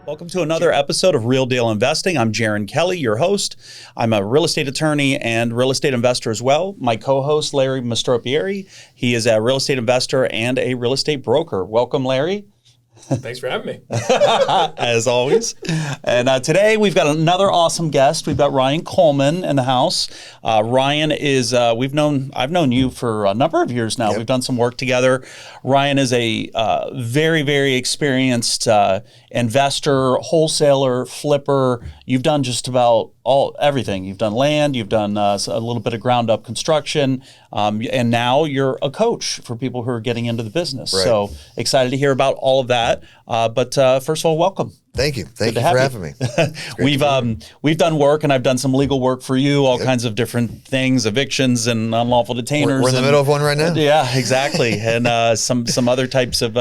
Welcome to another episode of Real Deal Investing. I'm Jerron Kelley, your host. I'm a real estate attorney and real estate investor as well. My co-host, Larry Mastropieri, he is a real estate investor and a real estate broker. Welcome, Larry. Thanks for having me. As always. And today we've got another awesome guest. We've got Ryan Kuhlman in the house. Ryan is, I've known you for a number of years now. Yep. We've done some work together. Ryan is a very, very experienced investor, wholesaler, flipper. You've done just about everything. You've done land, you've done a little bit of ground up construction, and now you're a coach for people who are getting into the business. Right. So excited to hear about all of that. But first of all, welcome. Thank you. Thank you for having me. We've done work, and I've done some legal work for you, all kinds of different things, evictions and unlawful detainers. We're in the middle of one right now. Yeah, exactly. And some other types of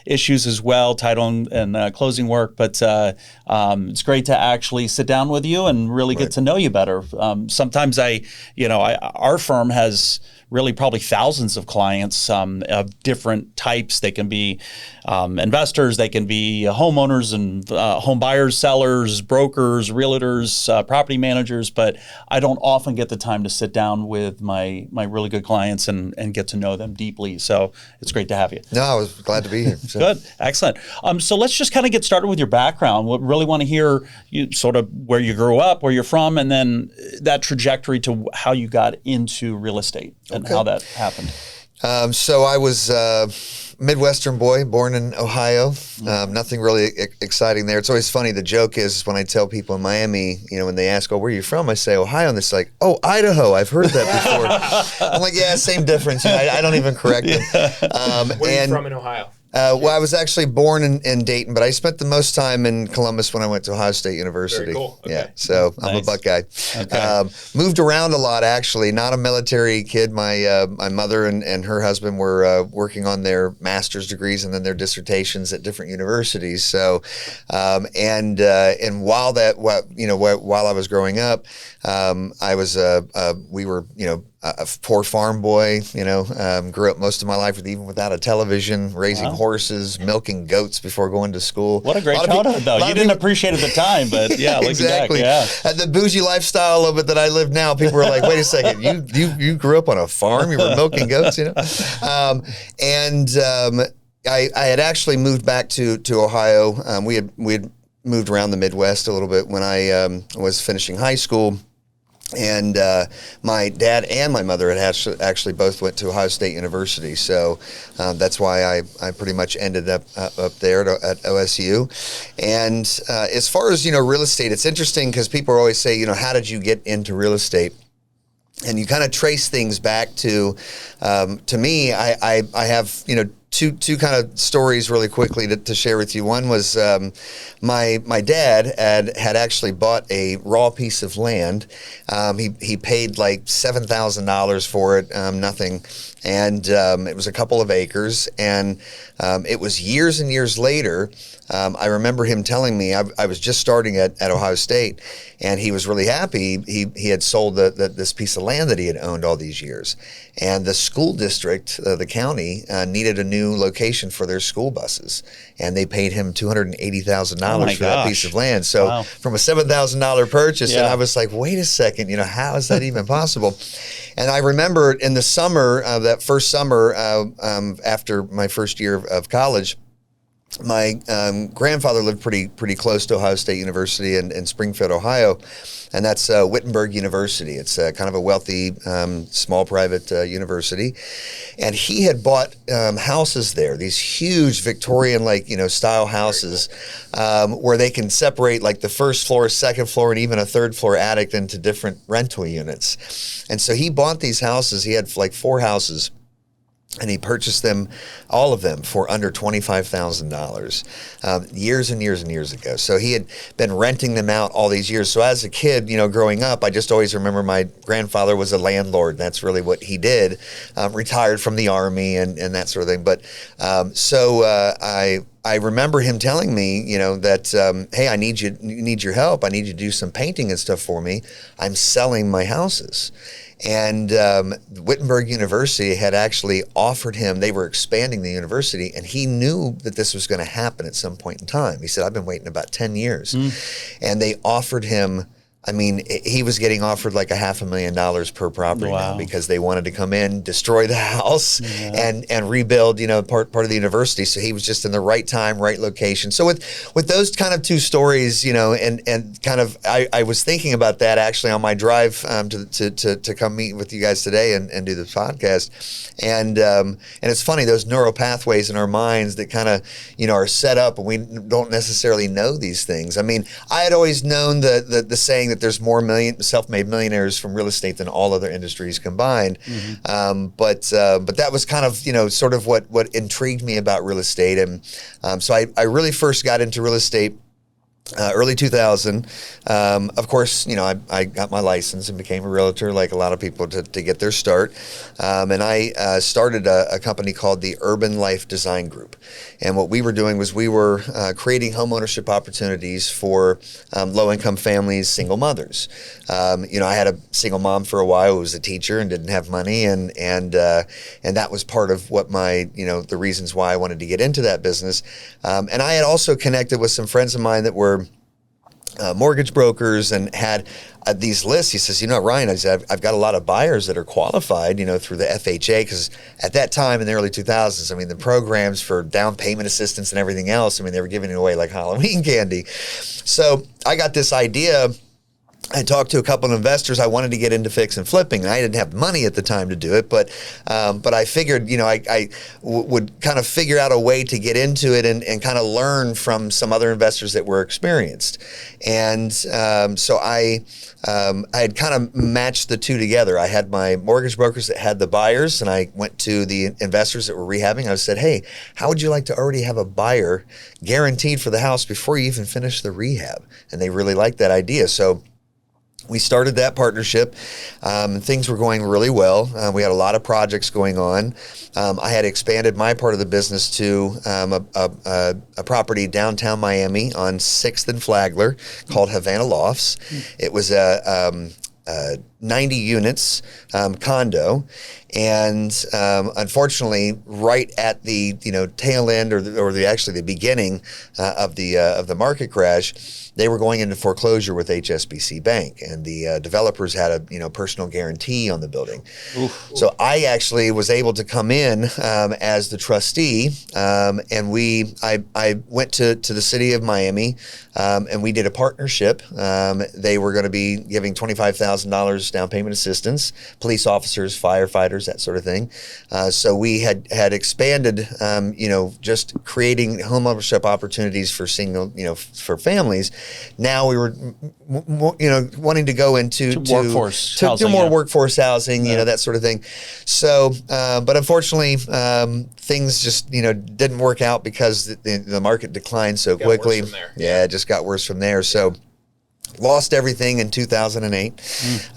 issues as well, title and closing work. But it's great to actually sit down with you and really get to know you better. Sometimes our firm has really probably thousands of clients of different types. They can be investors, they can be homeowners and home buyers, sellers, brokers, realtors, property managers, but I don't often get the time to sit down with my really good clients and get to know them deeply. So it's great to have you. No, I was glad to be here. So. Good, excellent. So let's just kind of get started with your background. We really want to hear you sort of where you grew up, where you're from, and then that trajectory to how you got into real estate and how that happened. So I was a Midwestern boy, born in Ohio. Nothing really exciting there. It's always funny. The joke is when I tell people in Miami, when they ask, "Oh, where are you from?" I say Ohio, and they're like, "Oh, Idaho. I've heard that before." I'm like, "Yeah, same difference." I don't even correct them. Where are you from in Ohio? Well, I was actually born in Dayton, but I spent the most time in Columbus when I went to Ohio State University. Very cool. Okay. Yeah, so I'm a Buckeye. Okay. Moved around a lot, actually. Not a military kid. My mother and her husband were working on their master's degrees and then their dissertations at different universities. So, and while I was growing up, we were a poor farm boy, grew up most of my life even without a television, raising horses, milking goats before going to school. What a great childhood, though. You didn't appreciate it at the time, but yeah, looking exactly. back, yeah. The bougie lifestyle a little bit that I live now, people were like, wait a second, you grew up on a farm, you were milking goats, I had actually moved back to Ohio. We had moved around the Midwest a little bit when I was finishing high school. And my dad and my mother had actually both went to Ohio State University, so that's why I pretty much ended up there at OSU. And as far as real estate, it's interesting because people always say, how did you get into real estate? And you kind of trace things back to me. I have two kind of stories really quickly to share with you. One was my dad had actually bought a raw piece of land. He paid like $7,000 for it, nothing. And it was a couple of acres. And it was years and years later. I remember him telling me, I was just starting at Ohio State, and he was really happy. He had sold this piece of land that he had owned all these years. And the school district, the county, needed a new location for their school buses. And they paid him $280,000 for that piece of land. So from a $7,000 purchase, and I was like, wait a second, how is that even possible? And I remember in the summer, that first summer after my first year of college, my grandfather lived pretty close to Ohio State University in Springfield, Ohio, and that's Wittenberg University. It's kind of a wealthy, small private university, and he had bought houses there, these huge Victorian style houses, where they can separate like the first floor, second floor, and even a third floor attic into different rental units. And so he bought these houses. He had like 4 houses. And he purchased all of them for under $25,000 years and years and years ago. So he had been renting them out all these years. So as a kid, growing up, I just always remember my grandfather was a landlord. That's really what he did, retired from the Army and that sort of thing. But I remember him telling me, that, hey, I need your help. I need you to do some painting and stuff for me. I'm selling my houses. And Wittenberg University had actually offered him, they were expanding the university, and he knew that this was going to happen at some point in time. He said, I've been waiting about 10 years. And they offered him, I mean, he was getting offered like $500,000 per property now, because they wanted to come in, destroy the house, and rebuild, part of the university. So he was just in the right time, right location. So with those kind of two stories, and kind of, I was thinking about that actually on my drive to come meet with you guys today and do the podcast. And it's funny, those neural pathways in our minds that kind of, are set up, and we don't necessarily know these things. I mean, I had always known the saying that there's more self-made millionaires from real estate than all other industries combined. But that was kind of, sort of what intrigued me about real estate. And so I really first got into real estate early 2000. Of course, I got my license and became a realtor like a lot of people to get their start. And I started a company called the Urban Life Design Group. And what we were doing was we were creating homeownership opportunities for low-income families, single mothers. I had a single mom for a while who was a teacher and didn't have money, and that was part of what the reasons why I wanted to get into that business. And I had also connected with some friends of mine that were mortgage brokers and had these lists. He says, Ryan, I've got a lot of buyers that are qualified, through the FHA, because at that time in the early 2000s, I mean, the programs for down payment assistance and everything else, I mean, they were giving it away like Halloween candy. So I got this idea. I talked to a couple of investors. I wanted to get into fix and flipping. I didn't have money at the time to do it, but I figured, I would kind of figure out a way to get into it and kind of learn from some other investors that were experienced. And so I had kind of matched the two together. I had my mortgage brokers that had the buyers, and I went to the investors that were rehabbing. I said, hey, how would you like to already have a buyer guaranteed for the house before you even finish the rehab? And they really liked that idea. So we started that partnership. Things were going really well. We had a lot of projects going on. I had expanded my part of the business to a property downtown Miami on 6th and Flagler called Havana Lofts. It was a 90 units condo, and unfortunately, right at the tail end or the beginning of the market crash, they were going into foreclosure with HSBC Bank, and the developers had a personal guarantee on the building. So I actually was able to come in as the trustee, and I went to the city of Miami, and we did a partnership. They were going to be giving $25,000 down payment assistance, police officers, firefighters, that sort of thing. So we had expanded, just creating homeownership opportunities for for families. Now we were, wanting to go into workforce housing, more workforce housing, that sort of thing. So, but unfortunately, things just didn't work out because the market declined so quickly. It just got worse from there. So. Lost everything in 2008.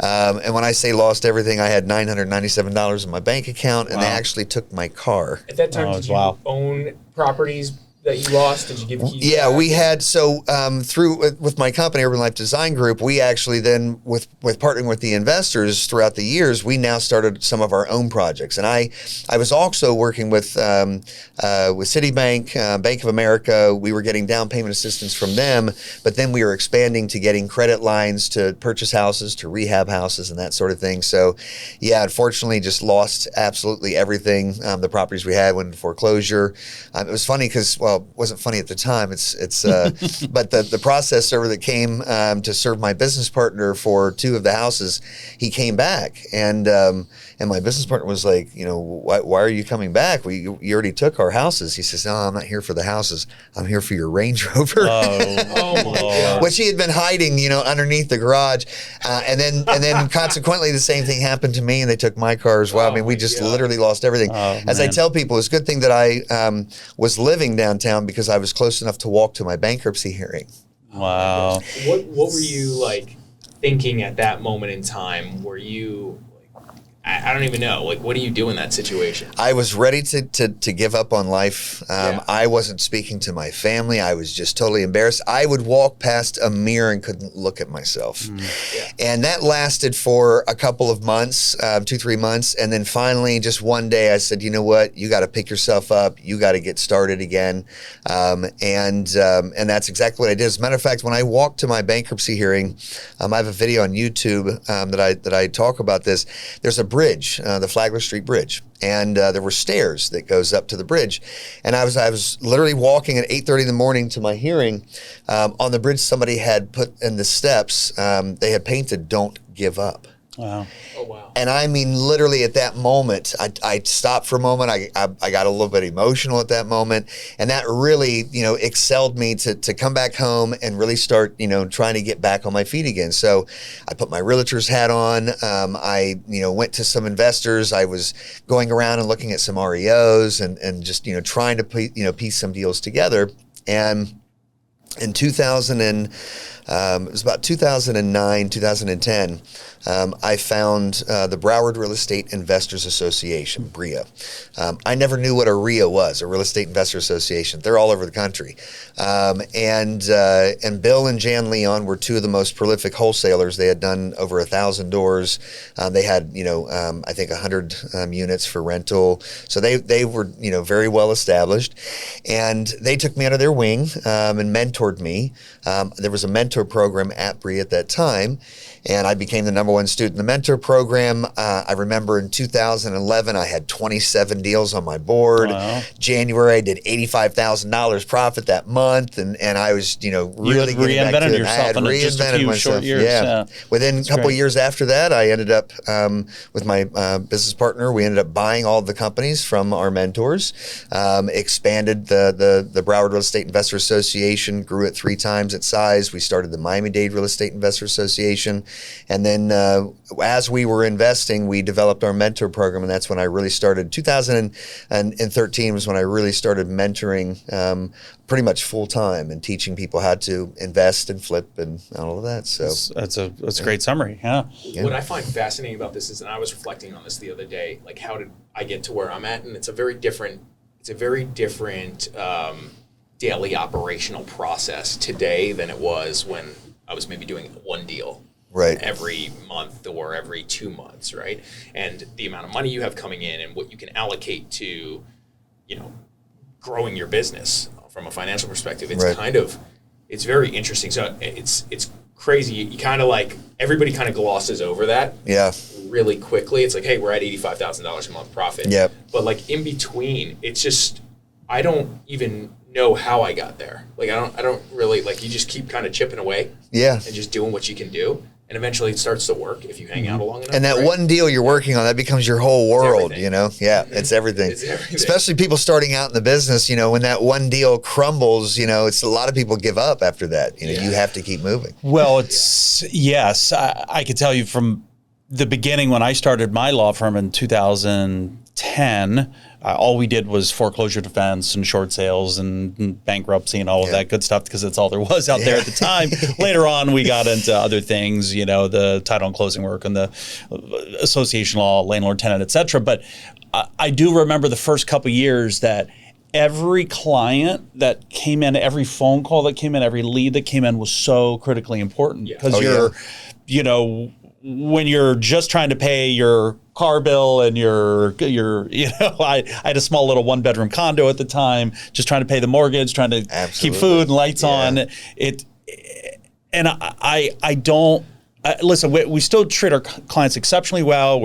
And when I say lost everything, I had $997 in my bank account, and they actually took my car. At that time, did you own properties that you lost? Did you give keys back? We had, with my company, Urban Life Design Group, we actually then, with partnering with the investors throughout the years, we now started some of our own projects. And I was also working with Citibank, Bank of America. We were getting down payment assistance from them, but then we were expanding to getting credit lines to purchase houses, to rehab houses, and that sort of thing. So, unfortunately, just lost absolutely everything. The properties we had went into foreclosure. It was funny because, it wasn't funny at the time. It's but the process server that came to serve my business partner for two of the houses, he came back, and my business partner was like, why are you coming back? You already took our houses. He says, no, I'm not here for the houses. I'm here for your Range Rover. Oh my God. Which he had been hiding, underneath the garage, and then consequently the same thing happened to me, and they took my car as well. I mean, we just literally lost everything. As I tell people, it's a good thing that I was living downtown because I was close enough to walk to my bankruptcy hearing. Wow. What were you thinking at that moment in time? Were you I don't even know. Like, what do you do in that situation? I was ready to give up on life. I wasn't speaking to my family. I was just totally embarrassed. I would walk past a mirror and couldn't look at myself. And that lasted for a couple of months, 2-3 months. And then finally, just one day, I said, you know what? You got to pick yourself up. You got to get started again. And that's exactly what I did. As a matter of fact, when I walked to my bankruptcy hearing, I have a video on YouTube that I talk about this. There's a bridge, the Flagler Street Bridge, and there were stairs that goes up to the bridge, and I was literally walking at 8:30 in the morning to my hearing. On the bridge, somebody had put in the steps, they had painted "Don't give up." Wow. Oh, wow. And I mean, literally at that moment, I stopped for a moment. I got a little bit emotional at that moment. And that really, excelled me to come back home and really start, trying to get back on my feet again. So I put my realtor's hat on. I, went to some investors. I was going around and looking at some REOs and just, trying to, piece some deals together. And in it was about 2009, 2010, I found the Broward Real Estate Investors Association, BREIA. I never knew what a REIA was, a Real Estate Investor Association. They're all over the country. And Bill and Jan Leon were two of the most prolific wholesalers. They had done over 1,000 doors. They had, I think 100 units for rental. So they were, very well established. And they took me under their wing and mentored me. There was a mentor program at BREIA at that time, and I became the #1 student in the mentor program. I remember in 2011, I had 27 deals on my board. Wow. January, I did $85,000 profit that month, and I was, really getting back to it. I had reinvented myself. Short years, yeah. Within a couple of years after that, I ended up with my business partner. We ended up buying all the companies from our mentors, expanded the Broward Real Estate Investor Association, grew it 3 times its size. We started the Miami-Dade Real Estate Investor Association, and then as we were investing, we developed our mentor program, and that's when I really started. 2013 was when I really started mentoring pretty much full time and teaching people how to invest and flip and all of that. So that's a great summary. Yeah. What I find fascinating about this is, and I was reflecting on this the other day, like how did I get to where I'm at? And it's a very different daily operational process today than it was when I was maybe doing one deal every month or every 2 months, right? And the amount of money you have coming in and what you can allocate to, growing your business from a financial perspective, it's it's very interesting. So it's crazy. You kind of everybody kind of glosses over that really quickly. It's like, hey, we're at $85,000 a month profit. Yep. But in between, it's just, I don't even know how I got there. I don't really, you just keep kind of chipping away. Yeah. And just doing what you can do. And eventually it starts to work if you hang out long enough. And that one deal you're working on, that becomes your whole world, Yeah, it's everything. It's everything. Especially people starting out in the business, when that one deal crumbles, it's a lot of people give up after that. You have to keep moving. Well, yes, I could tell you from the beginning when I started my law firm in 2010, all we did was foreclosure defense and short sales and bankruptcy and all of that good stuff because it's all there was out there at the time. Later on, we got into other things, the title and closing work and the association law, landlord, tenant, et cetera. But I do remember the first couple of years that every client that came in, every phone call that came in, every lead that came in was so critically important because when you're just trying to pay your car bill and I had a small little 1-bedroom condo at the time, just trying to pay the mortgage, trying to keep food and lights on. Listen, we still treat our clients exceptionally well.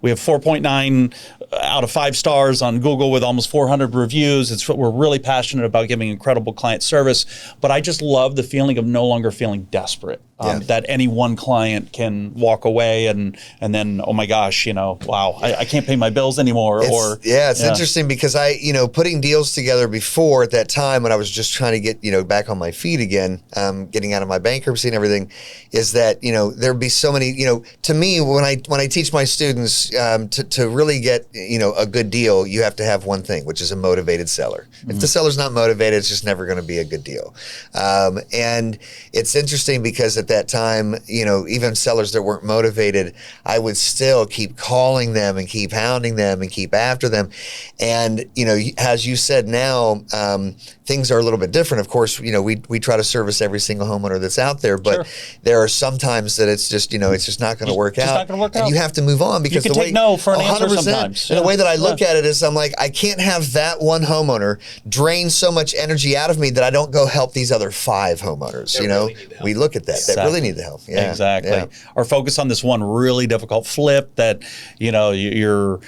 We have 4.9 out of 5 stars on Google with almost 400 reviews. We're really passionate about giving incredible client service, but I just love the feeling of no longer feeling desperate. That any one client can walk away and then, oh my gosh, wow, I can't pay my bills anymore. It's interesting because putting deals together before at that time when I was just trying to get, back on my feet again, getting out of my bankruptcy and everything, is that, there'd be so many, to me, when I teach my students to really get, a good deal, you have to have one thing, which is a motivated seller. Mm-hmm. If the seller's not motivated, it's just never going to be a good deal. And it's interesting because at at that time, even sellers that weren't motivated, I would still keep calling them and keep hounding them and keep after them. And, as you said now, things are a little bit different. Of course, we try to service every single homeowner that's out there, but there are some times that it's just, it's just not going to work out. And you have to move on, because you can take no for an answer sometimes. And the way that I look at it is, I'm like, I can't have that one homeowner drain so much energy out of me that I don't go help these other 5 homeowners. Really we look at that. That really need the help. Yeah, exactly. Yeah. Or focus on this one really difficult flip that, you're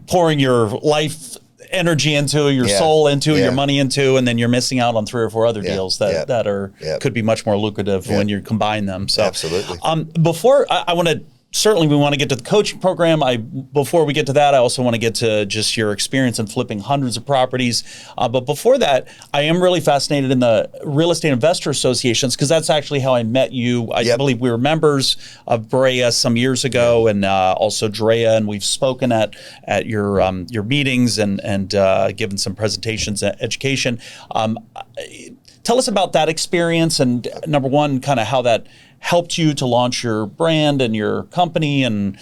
pouring your life energy into, your soul into, your money into, and then you're missing out on 3 or 4 other deals that are could be much more lucrative when you combine them. So absolutely. Before I want to. Certainly, we want to get to the coaching program. Before we get to that, I also want to get to just your experience in flipping hundreds of properties. But before that, I am really fascinated in the Real Estate Investor Associations, because that's actually how I met you. I believe we were members of Brea some years ago, and also Drea, and we've spoken at your meetings and given some presentations at education. Tell us about that experience, and number one, kind of how that helped you to launch your brand and your company and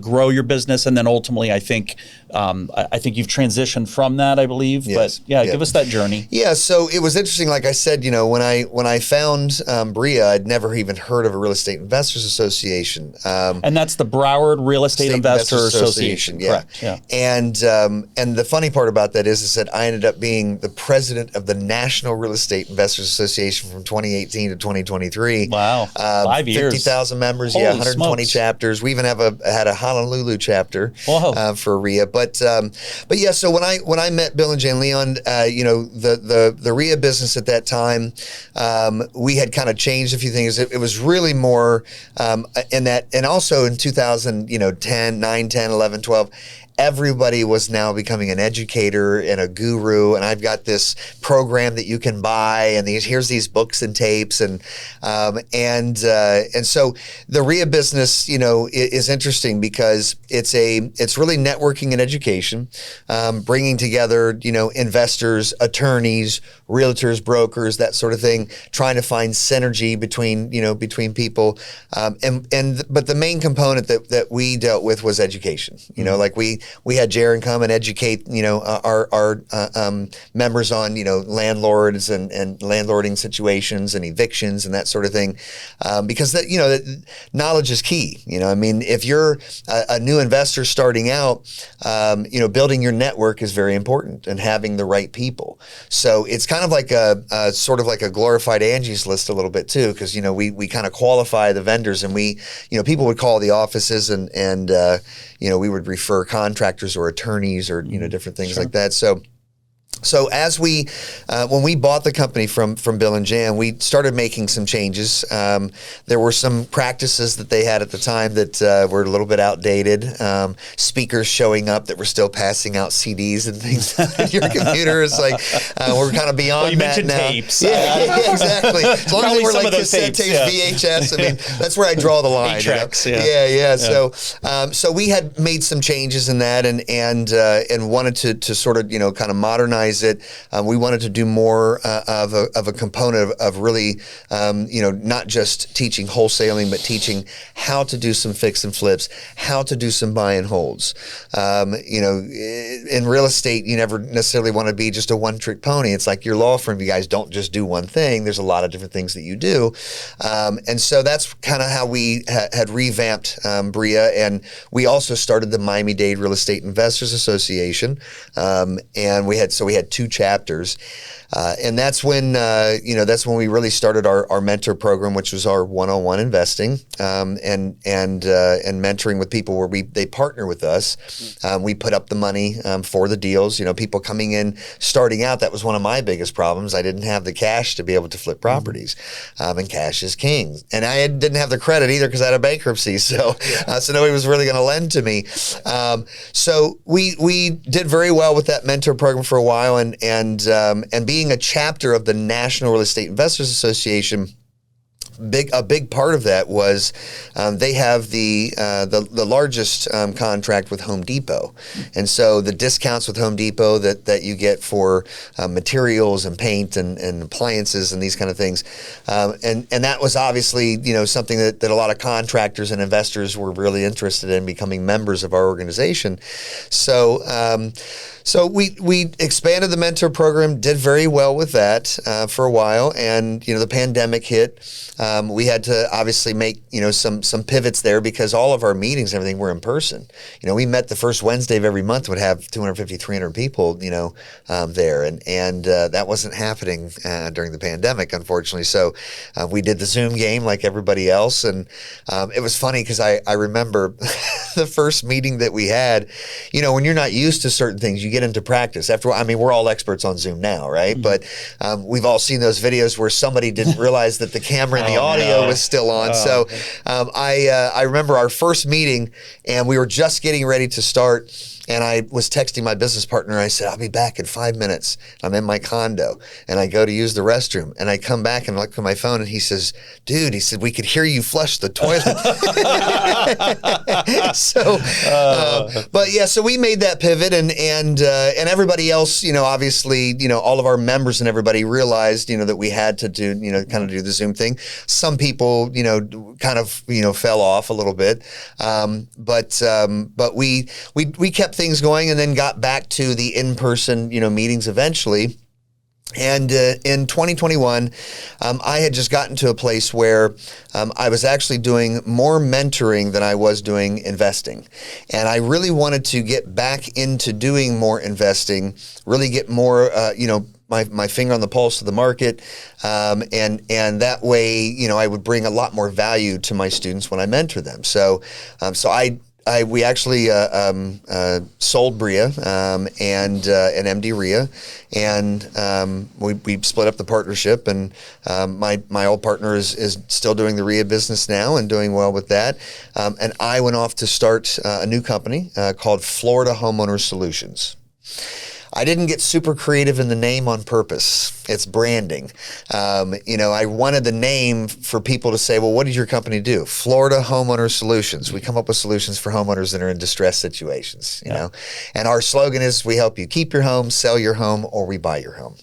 grow your business, and then ultimately, I think you've transitioned from that, I believe. Yes. But give us that journey. Yeah, so it was interesting. Like I said, when I found Brea, I'd never even heard of a Real Estate Investors Association. And that's the Broward Real Estate Investor Association. Correct. Yeah. And the funny part about that is that I ended up being the president of the National Real Estate Investors Association from 2018 to 2023. Wow. 5 years. 50,000 members. Holy 120 smokes. chapters. We even had a Honolulu chapter for RIA. But yeah, so when I met Bill and Jane Leon, the RIA business at that time, we had kind of changed a few things. It was really more in that, and also in 2010, 9, 10, 11, 12. Everybody was now becoming an educator and a guru, and I've got this program that you can buy, and here's these books and tapes, and so the RIA business, is interesting because it's really networking and education, bringing together, investors, attorneys, realtors, brokers, that sort of thing, trying to find synergy between people, but the main component that we dealt with was education. Like we had Jerron come and educate, our members on, landlords and landlording situations and evictions and that sort of thing, because that knowledge is key. If you're a new investor starting out, building your network is very important, and having the right people. So it's kind of like a sort of like a glorified Angie's List a little bit too, because we kind of qualify the vendors, and people would call the offices and we would refer contractors or attorneys or different things like that. So as when we bought the company from Bill and Jan, we started making some changes. There were some practices that they had at the time that were a little bit outdated. Speakers showing up that were still passing out CDs and things on your computer. It's like we're kind of beyond you that mentioned now. Tapes. Yeah, exactly. As long as they were like cassette tapes, VHS. That's where I draw the line. Tracks, yeah. So we had made some changes in that, and wanted to sort of kind of modernize it. We wanted to do more of a component of really, not just teaching wholesaling, but teaching how to do some fix and flips, how to do some buy and holds. In real estate, you never necessarily want to be just a one-trick pony. It's like your law firm. You guys don't just do one thing. There's a lot of different things that you do. And so that's kind of how we had revamped Brea. And we also started the Miami-Dade Real Estate Investors Association. And we had 2 chapters. And that's when we really started our mentor program, which was our one-on-one investing, and mentoring with people where they partner with us. We put up the money for the deals. People coming in, starting out, that was one of my biggest problems. I didn't have the cash to be able to flip properties, and cash is king. And I didn't have the credit either because I had a bankruptcy, so nobody was really going to lend to me. So we did very well with that mentor program for a while, and being a chapter of the National Real Estate Investors Association, a big part of that was they have the largest contract with Home Depot, and so the discounts with Home Depot that you get for materials and paint and appliances and these kind of things, and that was obviously something that a lot of contractors and investors were really interested in becoming members of our organization. So we expanded the mentor program, did very well with that for a while, and the pandemic hit. We had to obviously make some pivots there because all of our meetings and everything were in person. We met the first Wednesday of every month, would have 250, 300 people there, and that wasn't happening during the pandemic, unfortunately. So we did the Zoom game like everybody else, and it was funny because I remember the first meeting that we had. When you're not used to certain things, you get into practice. After all, we're all experts on Zoom now, right? Mm-hmm. But we've all seen those videos where somebody didn't realize that the camera and the audio was still on. So I remember our first meeting, and we were just getting ready to start. And I was texting my business partner. I said, I'll be back in 5 minutes. I'm in my condo. And I go to use the restroom. And I come back and look at my phone. And he says, dude, we could hear you flush the toilet. So we made that pivot. And everybody else, obviously, all of our members and everybody realized, that we had to do, kind of do the Zoom thing. Some people, kind of, fell off a little bit. But we kept things going and then got back to the in-person, meetings eventually. And in 2021, I had just gotten to a place where I was actually doing more mentoring than I was doing investing. And I really wanted to get back into doing more investing, really get more, my finger on the pulse of the market. And that way, I would bring a lot more value to my students when I mentor them. So we actually sold Bria and MD Ria, and we split up the partnership. And my old partner is still doing the Ria business now and doing well with that. And I went off to start a new company called Florida Homeowner Solutions. I didn't get super creative in the name on purpose. It's branding. I wanted the name for people to say, well, what does your company do? Florida Homeowner Solutions. We come up with solutions for homeowners that are in distress situations, you know. And our slogan is, we help you keep your home, sell your home, or we buy your home.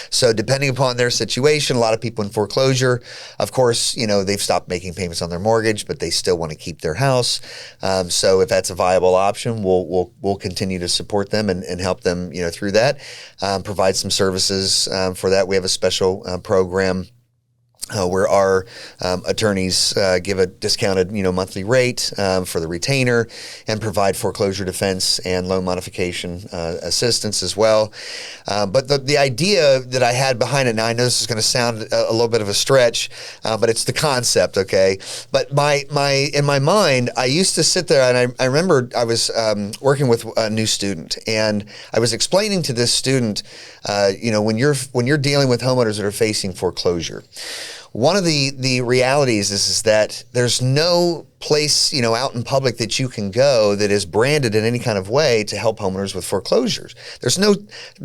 So depending upon their situation, a lot of people in foreclosure, of course, they've stopped making payments on their mortgage, but they still want to keep their house. So if that's a viable option, we'll continue to support them and help them, through that. Provide some services for that. We have a special program where our attorneys give a discounted, monthly rate for the retainer and provide foreclosure defense and loan modification assistance as well. But the idea that I had behind it, now I know this is going to sound a little bit of a stretch, but it's the concept, okay? But in my mind, I used to sit there and I remember I was working with a new student, and I was explaining to this student, when you're dealing with homeowners that are facing foreclosure, one of the realities is that there's no place, out in public that you can go that is branded in any kind of way to help homeowners with foreclosures. There's no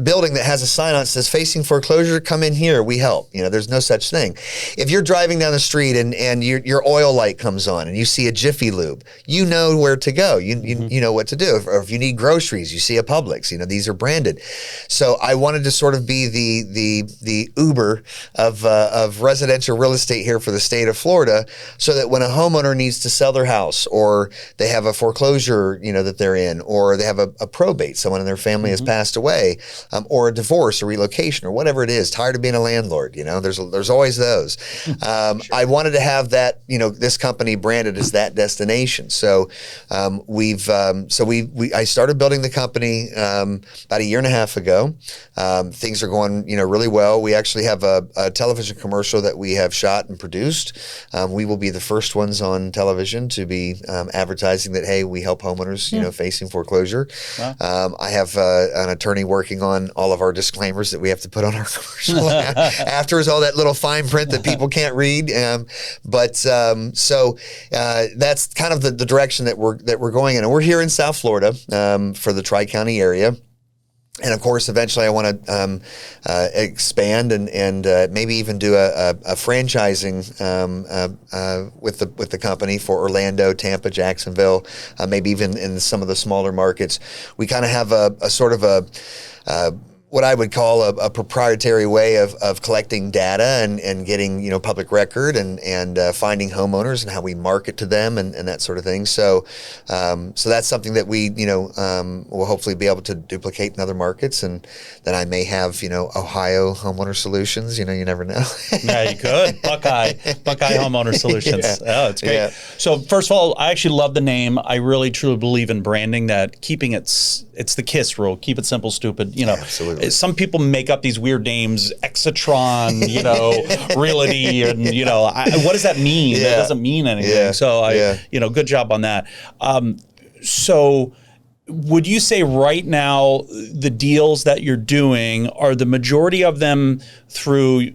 building that has a sign on it that says facing foreclosure, come in here, we help. There's no such thing. If you're driving down the street and your oil light comes on and you see a Jiffy Lube, you know where to go. You know what to do. Or if you need groceries, you see a Publix. These are branded. So I wanted to sort of be the Uber of residential real estate here for the state of Florida, so that when a homeowner needs to sell their house, or they have a foreclosure, that they're in, or they have a probate, someone in their family has passed away, or a divorce, or relocation, or whatever it is, tired of being a landlord, there's always those. Sure. I wanted to have that, this company branded as that destination. So I started building the company about a year and a half ago. Things are going, really well. We actually have a television commercial that we have shot and produced. We will be the first ones on television to be advertising that, hey, we help homeowners, facing foreclosure. Wow. I have an attorney working on all of our disclaimers that we have to put on our commercial. Afterwards, all that little fine print that people can't read. So that's kind of the direction that we're going in. And we're here in South Florida for the Tri-County area. And of course, eventually I want to expand and maybe even do a franchising with the company for Orlando, Tampa, Jacksonville, maybe even in some of the smaller markets. We kind of have a sort of a what I would call a proprietary way of collecting data and getting, public record and finding homeowners and how we market to them and that sort of thing. So that's something that we, will hopefully be able to duplicate in other markets. And then I may have, Ohio Homeowner Solutions, you never know. Yeah, you could. Buckeye Homeowner Solutions. Yeah. Oh, it's great. Yeah. So first of all, I actually love the name. I really truly believe in branding, that keeping it's the KISS rule. Keep it simple, stupid. Absolutely. Some people make up these weird names, Exatron, Realty, and what does that mean? Yeah. That doesn't mean anything. Yeah. So good job on that. So would you say right now the deals that you're doing, are the majority of them through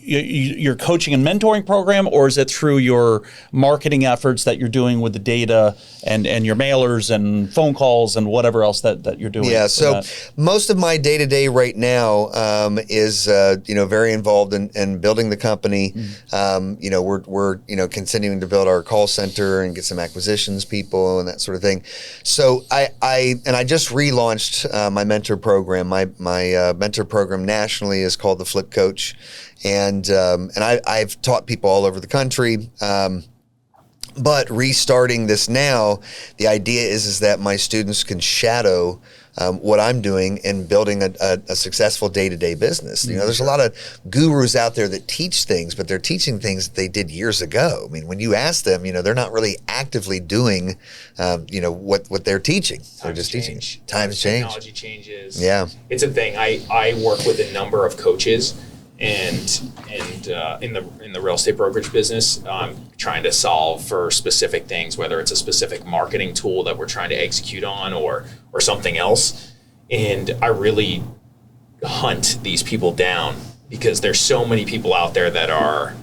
your coaching and mentoring program, or is it through your marketing efforts that you're doing with the data and your mailers and phone calls and whatever else that you're doing? Yeah, so most of my day-to-day right now is very involved in building the company. We're continuing to build our call center and get some acquisitions people and that sort of thing. So I just relaunched my mentor program. My mentor program nationally is called the Flip Coach. And I've taught people all over the country. But restarting this now, the idea is that my students can shadow what I'm doing in building a successful day-to-day business. There's a lot of gurus out there that teach things, but they're teaching things that they did years ago. I mean, when you ask them, they're not really actively doing, what they're teaching. They're just teaching. Times change. Technology changes. Yeah. It's a thing. I work with a number of coaches. And in the real estate brokerage business, trying to solve for specific things, whether it's a specific marketing tool that we're trying to execute on or something else. And I really hunt these people down because there's so many people out there that are,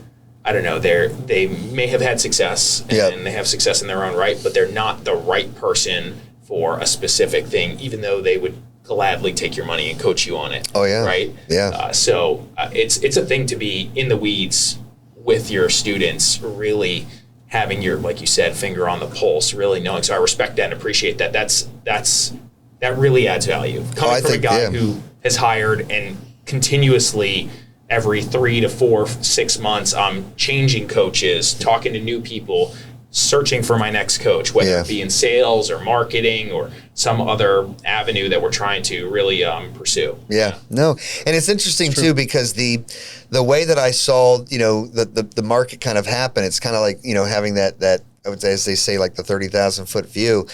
I don't know, they may have had success and they have success in their own right, but they're not the right person for a specific thing, even though they would gladly take your money and coach you on it. Oh yeah. Right? Yeah. So it's a thing to be in the weeds with your students, really having your, like you said, finger on the pulse, really knowing. So I respect that and appreciate that. That really adds value. Coming from a guy who has hired and continuously every 3 to 4, 6 months, I'm changing coaches, talking to new people, searching for my next coach, whether it be in sales or marketing or some other avenue that we're trying to really pursue. Yeah, no, and it's interesting too because the way that I saw the market kind of happen, it's kind of like having that I would say, as they say, like the 30,000 foot view.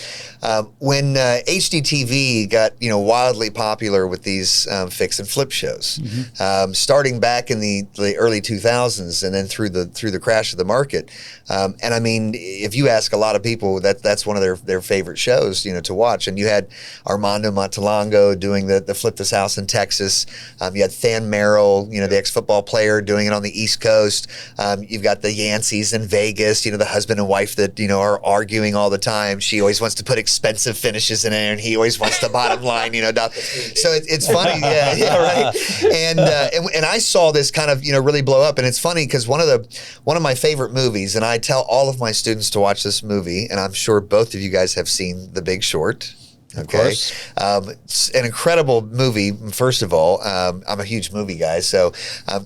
When HDTV got wildly popular with these fix and flip shows, starting back in the early 2000s and then through the crash of the market. And I mean, if you ask a lot of people, that's one of their favorite shows to watch. And you had Armando Montalongo doing the Flip This House in Texas. You had Than Merrill, the ex-football player, doing it on the East Coast. You've got the Yanceys in Vegas, the husband and wife that are arguing all the time. She always wants to put expensive finishes in it, and he always wants the bottom line. So it's funny, right. And I saw this kind of really blow up, and it's funny because one of my favorite movies, and I tell all of my students to watch this movie, and I'm sure both of you guys have seen The Big Short. Okay, it's an incredible movie. First of all, I'm a huge movie guy, so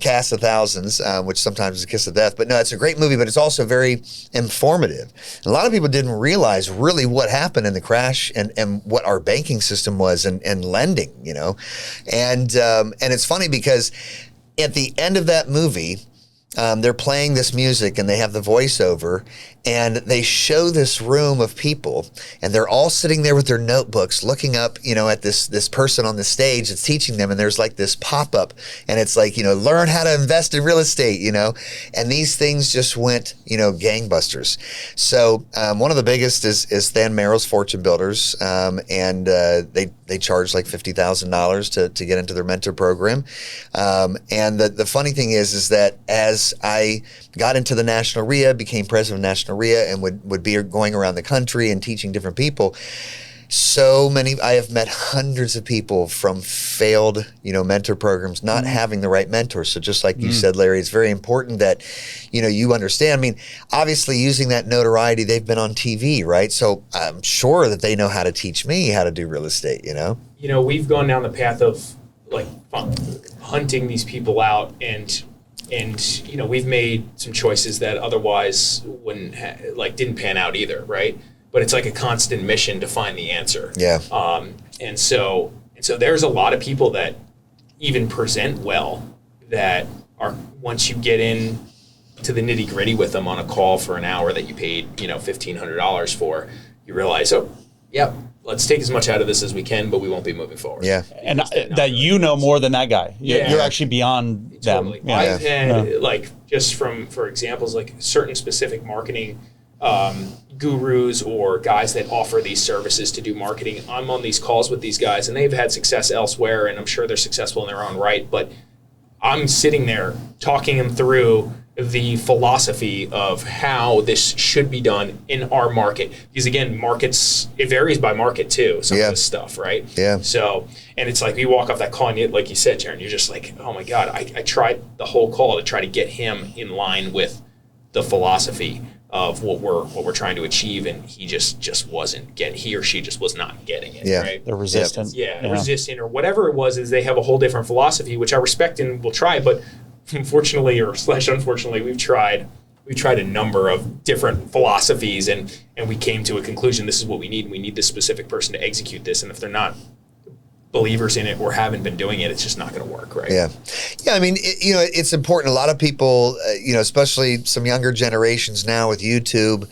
cast of thousands, which sometimes is a kiss of death. But no, it's a great movie, but it's also very informative. And a lot of people didn't realize really what happened in the crash and what our banking system was and lending, And it's funny because at the end of that movie, they're playing this music and they have the voiceover and they show this room of people and they're all sitting there with their notebooks looking up, at this person on the stage that's teaching them, and there's like this pop-up and it's like, learn how to invest in real estate, and these things just went, gangbusters. So one of the biggest is Than Merrill's Fortune Builders, and they charge like $50,000 to get into their mentor program. And the funny thing is that as I got into the National RIA, became president of National RIA, and would be going around the country and teaching different people, I have met hundreds of people from failed, mentor programs, not having the right mentor. So just like you said, Larry, it's very important that, you understand. I mean, obviously using that notoriety, they've been on TV, right? So I'm sure that they know how to teach me how to do real estate, We've gone down the path of like hunting these people out and we've made some choices that otherwise didn't pan out either, right? But it's like a constant mission to find the answer. Yeah. And so there's a lot of people that even present well that are, once you get in to the nitty gritty with them on a call for an hour that you paid, $1,500 for, you realize, let's take as much out of this as we can, but we won't be moving forward. Yeah. And that more than that guy. You're actually beyond totally. them. I've had just for examples, like certain specific marketing gurus or guys that offer these services to do marketing. I'm on these calls with these guys and they've had success elsewhere and I'm sure they're successful in their own right, but I'm sitting there talking them through the philosophy of how this should be done in our market. Because again, it varies by market too, some of this stuff, right? Yeah. So, and it's like we walk off that call and you, like you said, Jerron, you're just like, oh my God, I tried the whole call to try to get him in line with the philosophy of what we're trying to achieve, and he he or she just was not getting it. Yeah. Right? They're resistant. Resistant or whatever it was. Is they have a whole different philosophy, which I respect and will try, but unfortunately unfortunately, we've tried a number of different philosophies, and we came to a conclusion. This is what we need. We need this specific person to execute this, and if they're not believers in it or haven't been doing it, it's just not going to work, right? Yeah. I mean, it's important. A lot of people, especially some younger generations now with YouTube,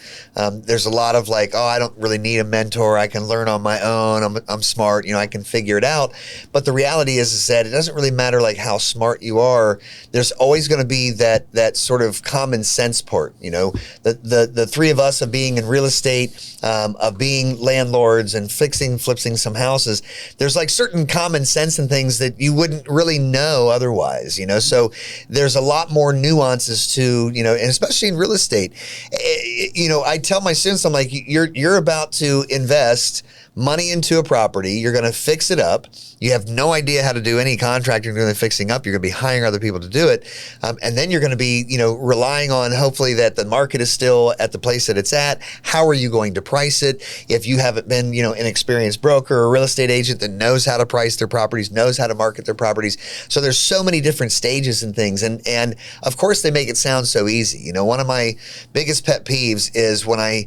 there's a lot of like, I don't really need a mentor. I can learn on my own. I'm smart. I can figure it out. But the reality is that it doesn't really matter like how smart you are. There's always going to be that sort of common sense part. The three of us of being in real estate, of being landlords and flipping some houses. There's like certain common sense and things that you wouldn't really know otherwise, so there's a lot more nuances to, and especially in real estate. I tell my students, I'm like, you're about to invest money into a property. You're going to fix it up. You have no idea how to do any contracting, doing the fixing up. You're going to be hiring other people to do it. And then you're going to be, relying on hopefully that the market is still at the place that it's at. How are you going to price it? If you haven't been, an experienced broker or real estate agent that knows how to price their properties, knows how to market their properties. So there's so many different stages and things. And of course they make it sound so easy. One of my biggest pet peeves is when I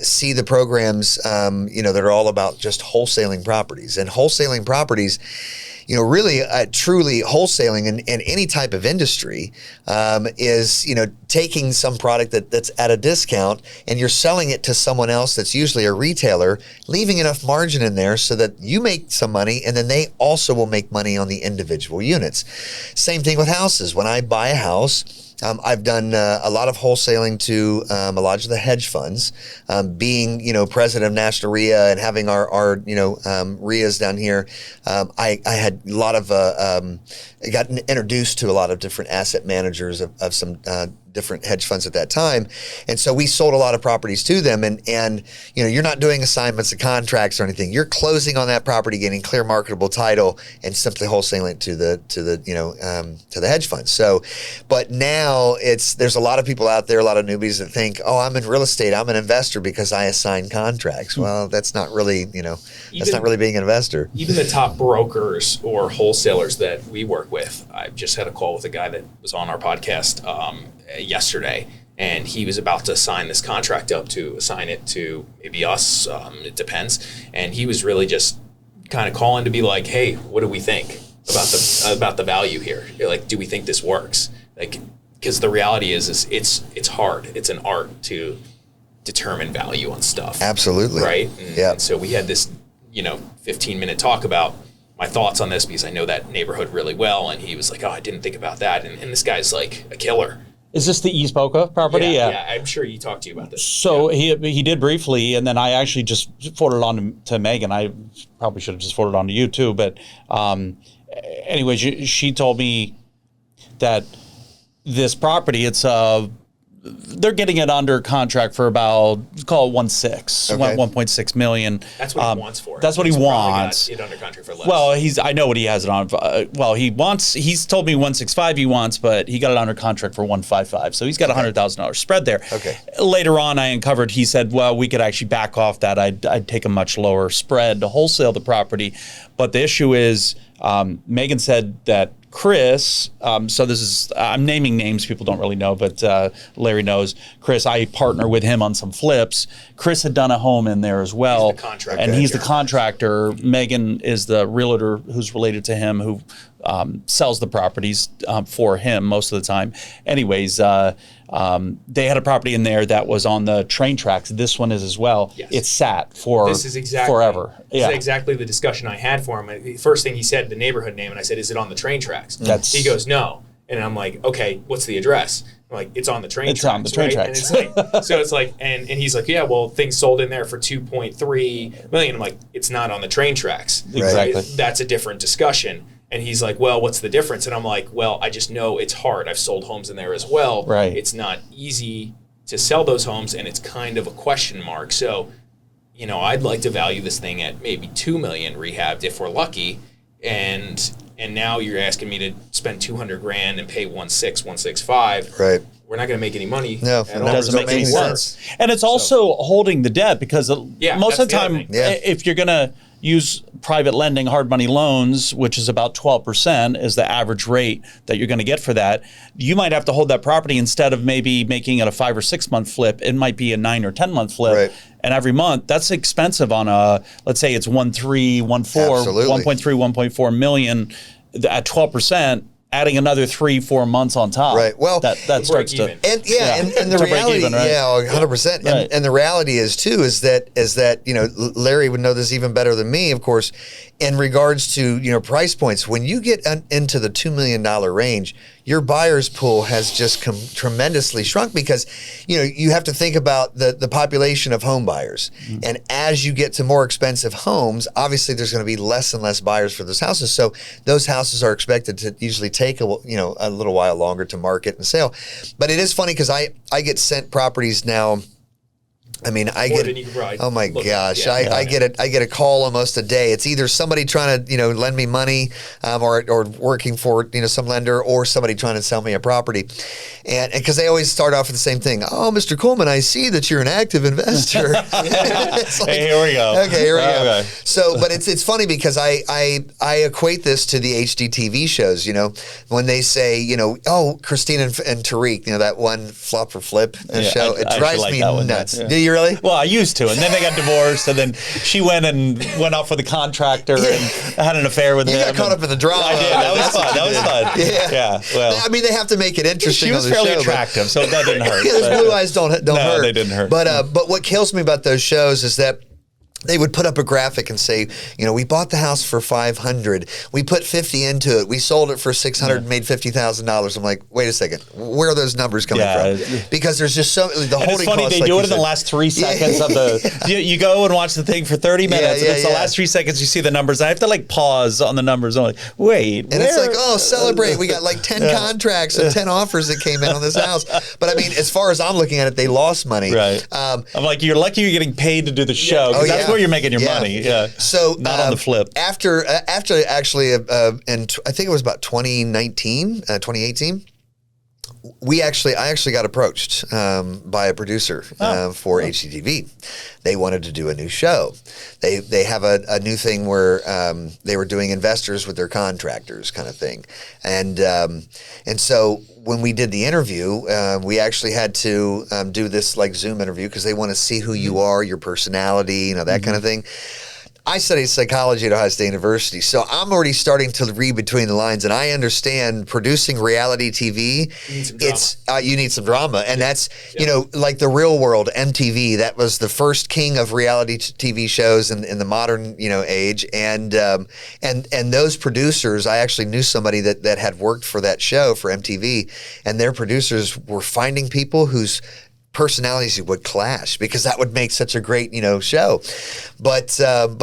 see the programs, that are all about just wholesaling properties. And wholesaling properties, really, truly wholesaling in any type of industry is, taking some product that's at a discount and you're selling it to someone else that's usually a retailer, leaving enough margin in there so that you make some money and then they also will make money on the individual units. Same thing with houses. When I buy a house, I've done a lot of wholesaling to a lot of the hedge funds. Being, president of National RIA and having our RIAs down here, I had a lot of, got introduced to a lot of different asset managers of some different hedge funds at that time. And so we sold a lot of properties to them. And you're not doing assignments of contracts or anything. You're closing on that property, getting clear marketable title, and simply wholesaling it to the hedge funds. So, but now there's a lot of people out there, a lot of newbies that think, I'm in real estate, I'm an investor because I assign contracts. Well, that's not really, that's not really being an investor. Even the top brokers or wholesalers that we work with, I just had a call with a guy that was on our podcast yesterday, and he was about to sign this contract up to assign it to maybe us, it depends, and he was really just kind of calling to be like, hey, what do we think about the value here? Like, do we think this works? Like, because the reality is it's hard. It's an art to determine value on stuff. Absolutely. Right? And so we had this 15-minute talk about my thoughts on this because I know that neighborhood really well, and he was like, I didn't think about that, and this guy's like a killer. Is this the East Boca property? Yeah, I'm sure he talked to you about this. So he did briefly, and then I actually just forwarded on to Megan. I probably should have just forwarded on to you too. But anyways, she told me that this property, it's they're getting it under contract for about, call it 1.6, Okay. 1.6 million. That's what he wants for it. That's what he wants. Got it under contract for less. Well, I know what he has it on. Well, he's told me 1.65 he wants, but he got it under contract for 1.55. So he's got $100,000 spread there. Okay. Later on, I uncovered, he said, well, we could actually back off that. I'd take a much lower spread to wholesale the property. But the issue is, Megan said that Chris, so this is, I'm naming names people don't really know, but Larry knows. Chris, I partner with him on some flips. Chris had done a home in there as well. He's the contractor. And he's the contractor. Megan is the realtor who's related to him, who sells the properties for him most of the time. Anyways, they had a property in there that was on the train tracks. This one is as well. Yes. It sat for this is exactly, forever. This is exactly the discussion I had for him. The first thing he said, the neighborhood name, and I said, is it on the train tracks? He goes, no. And I'm like, okay, what's the address? I'm like, it's on the train tracks. It's on the train right? tracks. And it's like, so it's like, and he's like, yeah, well, things sold in there for 2.3 million. I'm like, it's not on the train tracks. Exactly. Right? That's a different discussion. And he's like, well, what's the difference? And I'm like, well, I just know it's hard. I've sold homes in there as well. Right. It's not easy to sell those homes, and it's kind of a question mark. So, I'd like to value this thing at maybe 2 million rehabbed if we're lucky. And now you're asking me to spend $200,000 and pay 1.6, 1.65. Right. We're not going to make any money. No, at it all. doesn't make any work. sense. And it's also holding the debt, because most of the time, if you're going to use private lending, hard money loans, which is about 12% is the average rate that you're going to get for that, you might have to hold that property instead of maybe making it a 5 or 6 month flip. It might be a 9 or 10 month flip. Right. And every month, that's expensive on a, let's say it's 1.3, 1.4, Absolutely. 1.3, 1.4 million at 12%. Adding another 3-4 months on top, Right. Well, that starts to and and the To break reality, even, right? 100%. Right. And the reality is too is that Larry would know this even better than me, of course, in regards to price points. When you get into the $2 million range, your buyer's pool has just tremendously shrunk, because you have to think about the population of home buyers, and as you get to more expensive homes, obviously there's going to be less and less buyers for those houses. So those houses are expected to usually take a little while longer to market and sell. But it is funny, because I get sent properties now. I mean, I More get than you could probably oh my look gosh, at. I get a call almost a day. It's either somebody trying to lend me money, or working for some lender, or somebody trying to sell me a property, and because they always start off with the same thing. Oh, Mr. Kuhlman, I see that you're an active investor. It's like, hey, here we go. Okay, here we go. Okay. So, but it's funny, because I equate this to the HGTV shows. When they say oh, Christine and Tariq, that one flop or flip show, it I drives like me that one, nuts. yeah. Do you really? Well, I used to, and then they got divorced, and then she went off with a contractor and had an affair with him. You got caught up in the drama. I did. That was fun. That was fun. Yeah. Well, I mean, they have to make it interesting. she was on the fairly show, attractive, so that didn't hurt. Those blue eyes don't hurt. No, they didn't hurt. But what kills me about those shows is that they would put up a graphic and say, we bought the house for $500. We put $50 into it. We sold it for $600 and made $50,000. I'm like, wait a second, where are those numbers coming from? Because there's just so the and holding it's funny, costs. they do it in the last 3 seconds of the. You go and watch the thing for 30 minutes, and it's the last 3 seconds you see the numbers. I have to pause on the numbers. I'm like, wait, and it's like, oh, celebrate! We got 10 contracts and 10 offers that came in on this house. But I mean, as far as I'm looking at it, they lost money. Right. I'm like, you're lucky you're getting paid to do the show, because that's where you're making your money. Yeah. So not on the flip. After actually, I think it was about 2018. I actually got approached by a producer for HGTV. They wanted to do a new show. They have a new thing where they were doing investors with their contractors kind of thing, and so when we did the interview, we actually had to do this Zoom interview, because they want to see who you are, your personality, that kind of thing. I studied psychology at Ohio State University, so I'm already starting to read between the lines, and I understand producing reality TV. You need some drama, and that's like The Real World, MTV. That was the first king of reality TV shows in the modern age, and those producers. I actually knew somebody that had worked for that show for MTV, and their producers were finding people whose personalities would clash because that would make such a great, show. But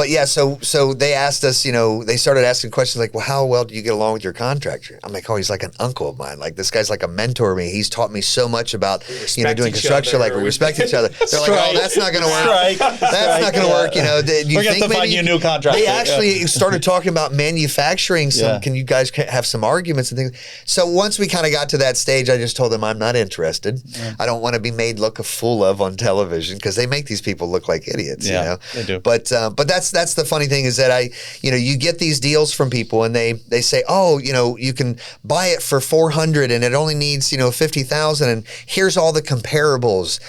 yeah, so they asked us, they started asking questions like, well, how well do you get along with your contractor? I'm like, oh, he's like an uncle of mine. Like, this guy's like a mentor to me. He's taught me so much about, doing construction. Like, we respect each other. They're like, oh, that's not going to work. That's not going to work. Do you think find you a new contractor. They actually started talking about manufacturing some, can you guys have some arguments and things? So once we kind of got to that stage, I just told them I'm not interested. I don't want to be made look a fool of on television because they make these people look like idiots. They do. But that's the funny thing is that you get these deals from people and they say, oh, you can buy it for $400 and it only needs $50,000 and here's all the comparables.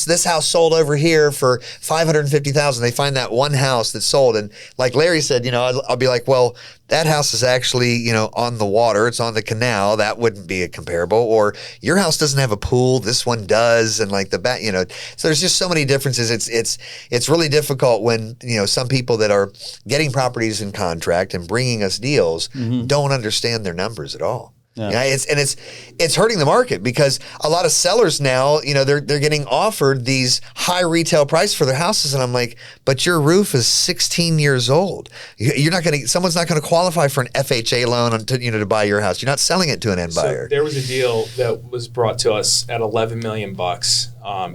This house sold over here for $550,000. They find that one house that sold, and like Larry said, I'll be like, well, that house is actually, on the water. It's on the canal. That wouldn't be a comparable. Or your house doesn't have a pool. This one does. And like the back, so there's just so many differences. It's really difficult when, some people that are getting properties in contract and bringing us deals don't understand their numbers at all. Yeah. It's hurting the market because a lot of sellers now, they're getting offered these high retail price for their houses, and I'm like, but your roof is 16 years old. Someone's not going to qualify for an FHA loan to buy your house. You're not selling it to an end buyer. There was a deal that was brought to us at $11 million. It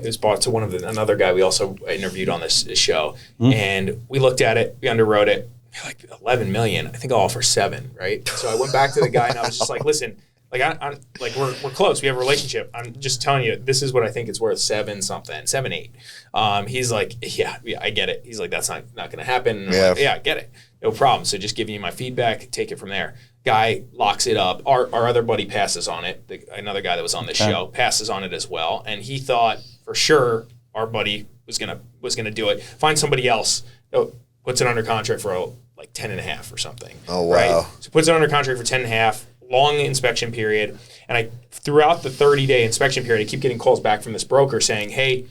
was brought to another guy we also interviewed on this show, and we looked at it, we underwrote it. Like 11 million, I think I'll offer 7, right? So I went back to the guy and I was just like, listen, like I'm like we're close, we have a relationship. I'm just telling you, this is what I think it's worth, 7 something, 7, 8. He's like, yeah, I get it. He's like, that's not going to happen. And I'm like, yeah, I get it, no problem. So just giving you my feedback, take it from there. Guy locks it up. Our other buddy passes on it. Another guy that was on the show passes on it as well, and he thought for sure our buddy was gonna do it. Find somebody else. Puts it under contract for like 10.5 or something. Oh, wow. Right? So puts it under contract for 10.5, long inspection period. And throughout the 30-day inspection period, I keep getting calls back from this broker saying, hey,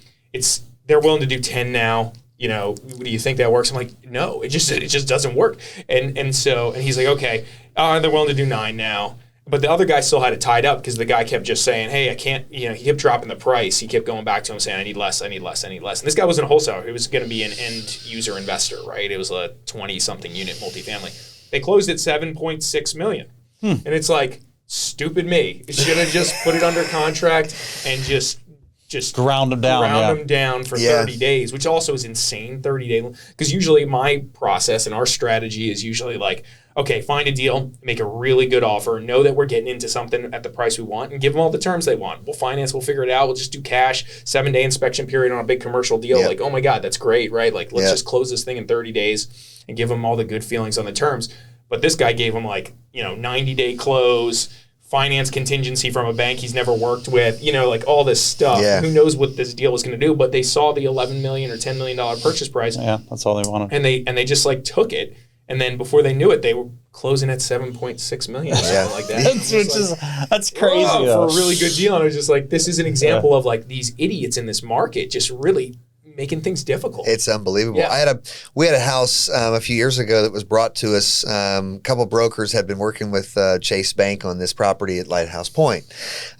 they're willing to do 10 now. Do you think that works? I'm like, no, it just doesn't work. And he's like, okay, they're willing to do 9 now. But the other guy still had it tied up because the guy kept just saying, hey, I can't, he kept dropping the price. He kept going back to him saying, I need less. And this guy wasn't a wholesaler. He was going to be an end user investor, right? It was a 20-something unit multifamily. They closed at $7.6 million. And it's like, stupid me. You should have just put it under contract and just ground them down for 30 days, which also is insane, 30 days. Because usually my process and our strategy is usually like, okay, find a deal, make a really good offer, know that we're getting into something at the price we want, and give them all the terms they want. We'll finance, we'll figure it out. We'll just do cash, 7-day inspection period on a big commercial deal. Like, oh my God, that's great, right? Like, let's just close this thing in 30 days and give them all the good feelings on the terms. But this guy gave them 90-day close, finance contingency from a bank he's never worked with, like all this stuff. Yeah. Who knows what this deal was going to do? But they saw the $11 million or $10 million purchase price. Yeah, that's all they wanted. And they just took it. And then before they knew it, they were closing at $7.6 million or something like that. That's crazy. For a really good deal. And I was just like, this is an example of these idiots in this market just really making things difficult. It's unbelievable. Yeah. We had a house a few years ago that was brought to us. A couple of brokers had been working with Chase Bank on this property at Lighthouse Point,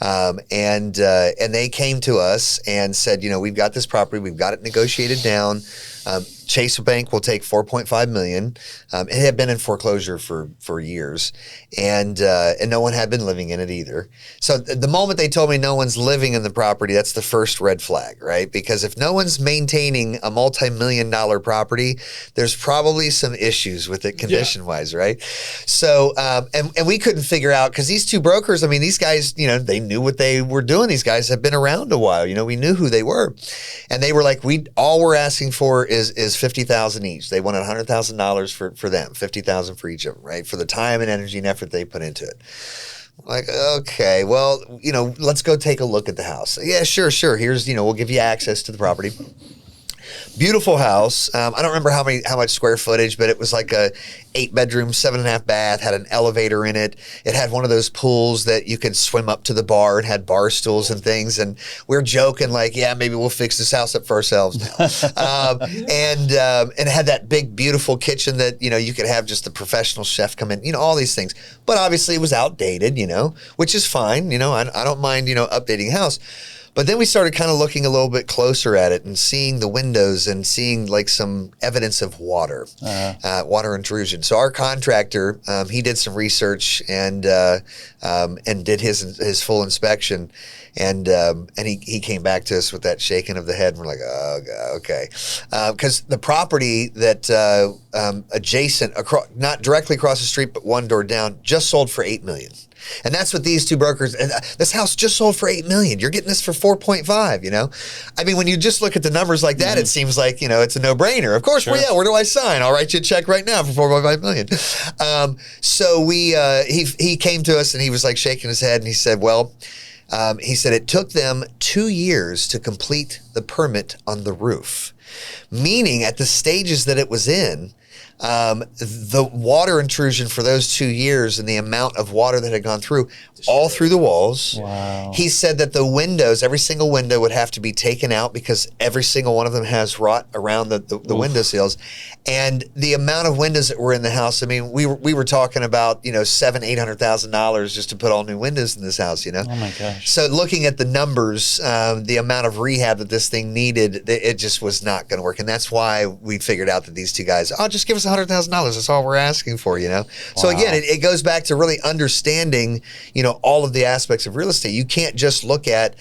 and they came to us and said, we've got this property, we've got it negotiated down. Chase Bank will take $4.5 million. It had been in foreclosure for years, and no one had been living in it either. So the moment they told me no one's living in the property, that's the first red flag, right? Because if no one's maintaining a multi-million-dollar property, there's probably some issues with it condition-wise, right? So and we couldn't figure out, because these two brokers, these guys, they knew what they were doing. These guys have been around a while. We knew who they were, and they were like, all we're asking for is $50,000 each. They wanted $100,000 for them, $50,000 for each of them, right? For the time and energy and effort they put into it. Like, okay, well, let's go take a look at the house. Yeah, sure. Here's, we'll give you access to the property. Beautiful house. I don't remember how much square footage, but it was like a 8-bedroom, 7.5 bath, had an elevator in it. It had one of those pools that you could swim up to the bar and had bar stools and things. And we're joking like, yeah, maybe we'll fix this house up for ourselves now. And it had that big, beautiful kitchen that, you could have just the professional chef come in, all these things. But obviously it was outdated, which is fine. I don't mind, updating a house. But then we started kind of looking a little bit closer at it and seeing the windows and seeing like some evidence of water intrusion. So our contractor, he did some research and did his full inspection. And he came back to us with that shaking of the head, and we're like, oh, God, okay. Because the property that adjacent, not directly across the street, but one door down, just sold for $8 million. And that's what these two brokers, and this house just sold for $8 million. You're getting this for 4.5, you know? I mean, when you just look at the numbers like that, it seems like, you know, it's a no-brainer. Of course, well, yeah, where do I sign? I'll write you a check right now for 4.5 million. So he came to us and he was like shaking his head and he said, well, he said it took them 2 years to complete the permit on the roof, meaning at the stages that it was in, the water intrusion for those 2 years and the amount of water that had gone through, all through the walls. Wow. He said that the windows, every single window would have to be taken out because every single one of them has rot around the window sills. And the amount of windows that were in the house, I mean, we were talking about, you know, $700,000-$800,000 just to put all new windows in this house, you know? Oh my gosh. So looking at the numbers, the amount of rehab that this thing needed, it just was not going to work. And that's why we figured out that these two guys, just give us $100,000. That's all we're asking for, you know? Wow. So again, it goes back to really understanding, you know, all of the aspects of real estate. You can't just look at,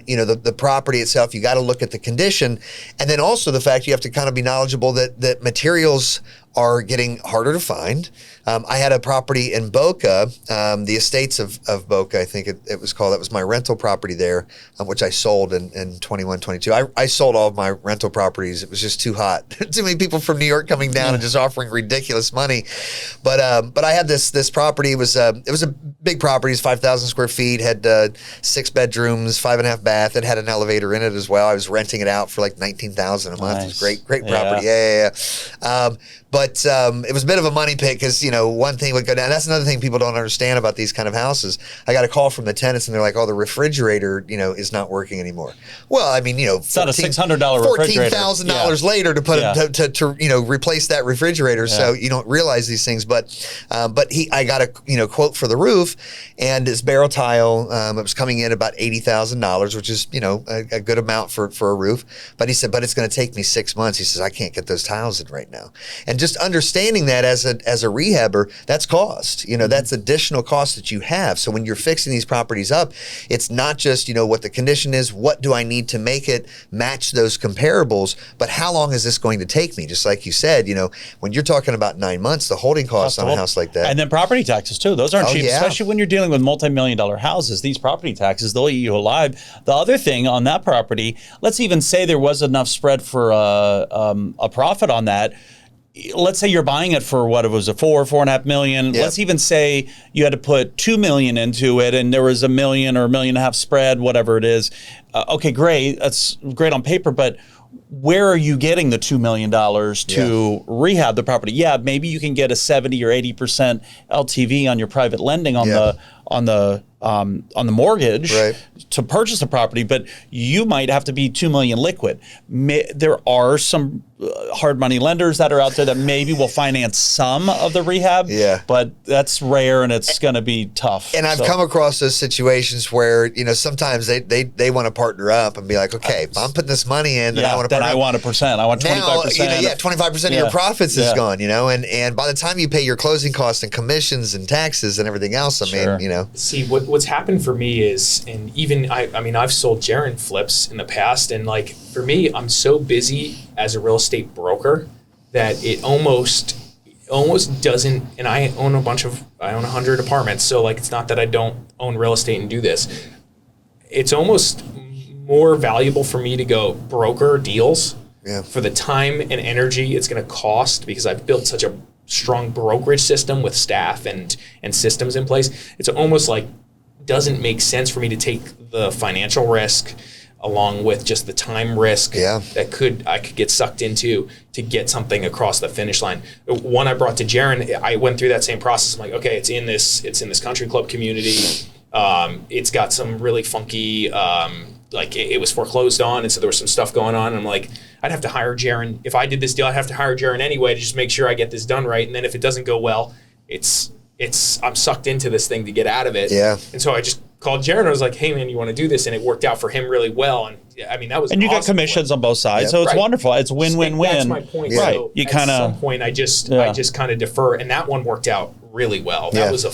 you know, the property itself. You got to look at the condition. And then also the fact you have to kind of be knowledgeable that materials are getting harder to find. I had a property in Boca, the Estates of Boca, I think it was called. That was my rental property there, which I sold in 21, 22. I sold all of my rental properties. It was just too hot. Too many people from New York coming down and just offering ridiculous money. But I had this property. It was a big property. It's 5,000 square feet, had 6 bedrooms, 5.5 bath. It had an elevator in it as well. I was renting it out for like $19,000 a month. Nice. It was great property. Yeah. But it was a bit of a money pit because, you know, one thing would go down. That's another thing people don't understand about these kind of houses. I got a call from the tenants and they're like, oh, the refrigerator, you know, is not working anymore. Well, I mean, you know, it's not a $600 refrigerator. $14,000 later to put to you know, replace that refrigerator. Yeah. So you don't realize these things. But I got a, you know, quote for the roof, and it's barrel tile. It was coming in about $80,000, which is, you know, a good amount for a roof. But he said, but it's going to take me 6 months. He says, I can't get those tiles in right now. And just understanding that as a rehabber, that's cost. You know, that's additional cost that you have. So when you're fixing these properties up, it's not just, you know, what the condition is, what do I need to make it match those comparables, but how long is this going to take me? Just like you said, you know, when you're talking about 9 months, the holding costs on a house like that. And then property taxes too. Those aren't cheap, especially when you're dealing with multi-million-dollar houses. These property taxes, they'll eat you alive. The other thing on that property, let's even say there was enough spread for a profit on that. Let's say you're buying it for what it was, $4.5 million. Yep. Let's even say you had to put $2 million into it, and there was $1 million or $1.5 million spread, whatever it is. Okay, great. That's great on paper, but where are you getting the $2 million to rehab the property? Yeah, maybe you can get a 70 or 80% LTV on your private lending on the mortgage to purchase the property, but you might have to be $2 million liquid. There are some hard money lenders that are out there that maybe will finance some of the rehab, but that's rare and it's going to be tough. And I've come across those situations where, you know, sometimes they want to partner up and be like, okay, if I'm putting this money in, then I want to partner up. I want 1%. I want 25%. You know, 25% of your profits is gone, you know, and by the time you pay your closing costs and commissions and taxes and everything else, I mean, you know. See, what's happened for me is, and even I mean, I've sold Jerron flips in the past, and like for me, I'm so busy as a real estate broker that it almost doesn't. And I own 100 apartments, so like it's not that I don't own real estate and do this. It's almost more valuable for me to go broker deals for the time and energy it's going to cost, because I've built such a strong brokerage system with staff and systems in place. It's almost like doesn't make sense for me to take the financial risk along with just the time risk that I could get sucked into to get something across the finish line. One I brought to Jerron, I went through that same process. I'm like, okay, it's in this country club community. It's got some really funky, like it was foreclosed on, and so there was some stuff going on. And I'm like, I'd have to hire Jerron. If I did this deal, I'd have to hire Jerron anyway to just make sure I get this done right. And then if it doesn't go well, I'm sucked into this thing to get out of it. Yeah. And so I just called Jerron. I was like, hey man, you want to do this? And it worked out for him really well. And I mean, that was and you awesome got commissions on both sides, so it's wonderful. It's win-win-win. That's my point. Right. So You at some point, I just kind of defer, and that one worked out really well. That was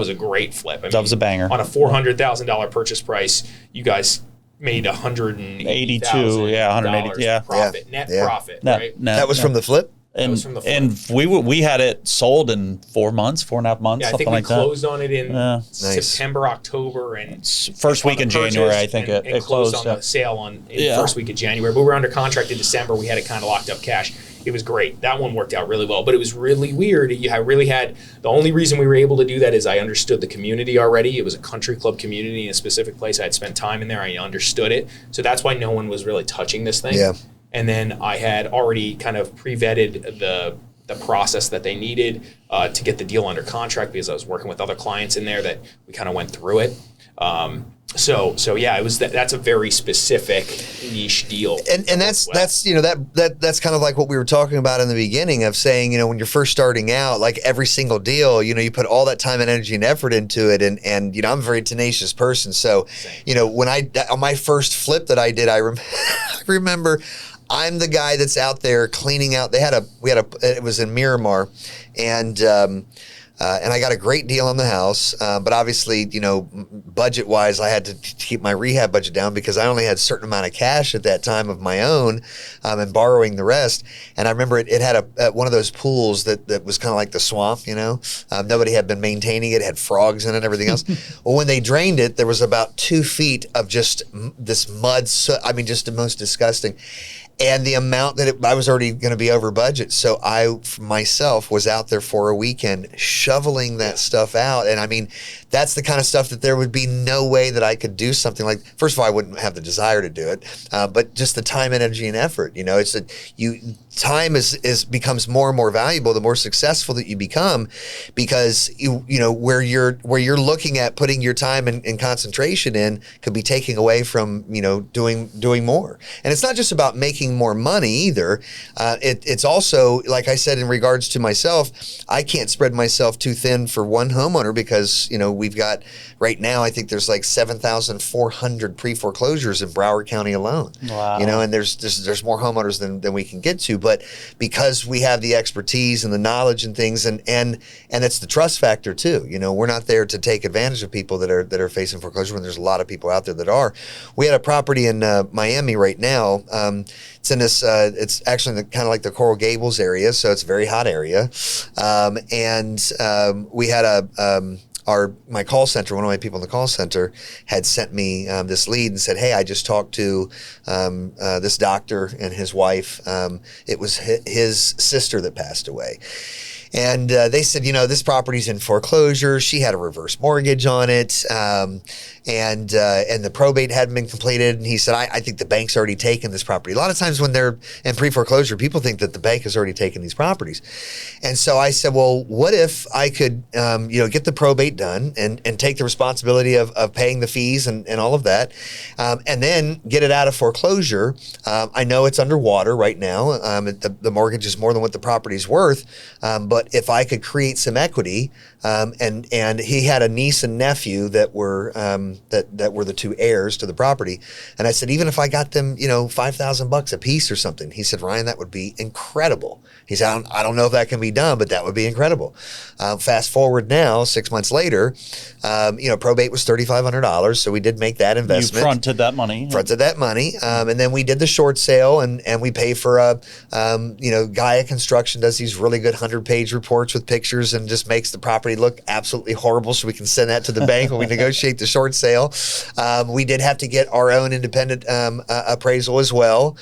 a great flip. I mean, that was a banger. On a $400,000 purchase price, you guys made $182,000 profit, net profit, right? That was from the flip? And we had it sold in 4 months, 4.5 months, I something think we like that. closed on it in September, October, and first week in January, I think it closed on the sale in the first week of January. But we were under contract in December. We had it kind of locked up cash. It was great. That one worked out really well, but it was really weird. I really had the only reason we were able to do that is I understood the community already. It was a country club community in a specific place. I had spent time in there. I understood it, so that's why no one was really touching this thing. Yeah. And then I had already kind of pre-vetted the process that they needed to get the deal under contract because I was working with other clients in there that we kind of went through it. So yeah, it was that's a very specific niche deal. And that's that's kind of like what we were talking about in the beginning of saying, when you're first starting out, like every single deal, you put all that time and energy and effort into it. And I'm a very tenacious person. So, when on my first flip that I did, I remember I'm the guy that's out there cleaning out. It was in Miramar, and I got a great deal on the house. But obviously, budget wise, I had to keep my rehab budget down because I only had a certain amount of cash at that time of my own, and borrowing the rest. And I remember it had one of those pools that was kind of like the swamp, nobody had been maintaining it, had frogs in it and everything else. Well, when they drained it, there was about 2 feet of just this mud. Just the most disgusting. And the amount that I was already going to be over budget. So I myself was out there for a weekend shoveling that stuff out. And that's the kind of stuff that there would be no way that I could do something like, first of all, I wouldn't have the desire to do it, but just the time, energy, and effort. It's that time becomes more and more valuable the more successful that you become, because where you're looking at putting your time and concentration in could be taking away from doing more. And it's not just about making more money either. It's also, like I said, in regards to myself, I can't spread myself too thin for one homeowner because we've got right now, I think there's like 7,400 pre-foreclosures in Broward County alone. Wow. And there's more homeowners than we can get to, but because we have the expertise and the knowledge and things, and it's the trust factor too. We're not there to take advantage of people that are facing foreclosure when there's a lot of people out there that are. We had a property in Miami right now. It's in this. It's actually kind of like the Coral Gables area, so it's a very hot area. We had my call center, one of my people in the call center had sent me this lead and said, hey, I just talked to this doctor and his wife. It was his sister that passed away. And they said, this property's in foreclosure. She had a reverse mortgage on it. And the probate hadn't been completed. And he said, I think the bank's already taken this property. A lot of times when they're in pre-foreclosure, people think that the bank has already taken these properties. And so I said, well, what if I could, get the probate done and take the responsibility of paying the fees and all of that, and then get it out of foreclosure. I know it's underwater right now. The mortgage is more than what the property's worth. But if I could create some equity, and he had a niece and nephew that were the two heirs to the property, and I said, even if I got them, $5,000 a piece or something, he said, Ryan, that would be incredible. He said, I don't know if that can be done, but that would be incredible. Fast forward now, 6 months later, probate was $3,500, so we did make that investment. You fronted that money. And then we did the short sale, and we pay for Gaia Construction does these really good 100-page reports with pictures and just makes the property look absolutely horrible, so we can send that to the bank when we negotiate the short sale. We did have to get our own independent appraisal as well.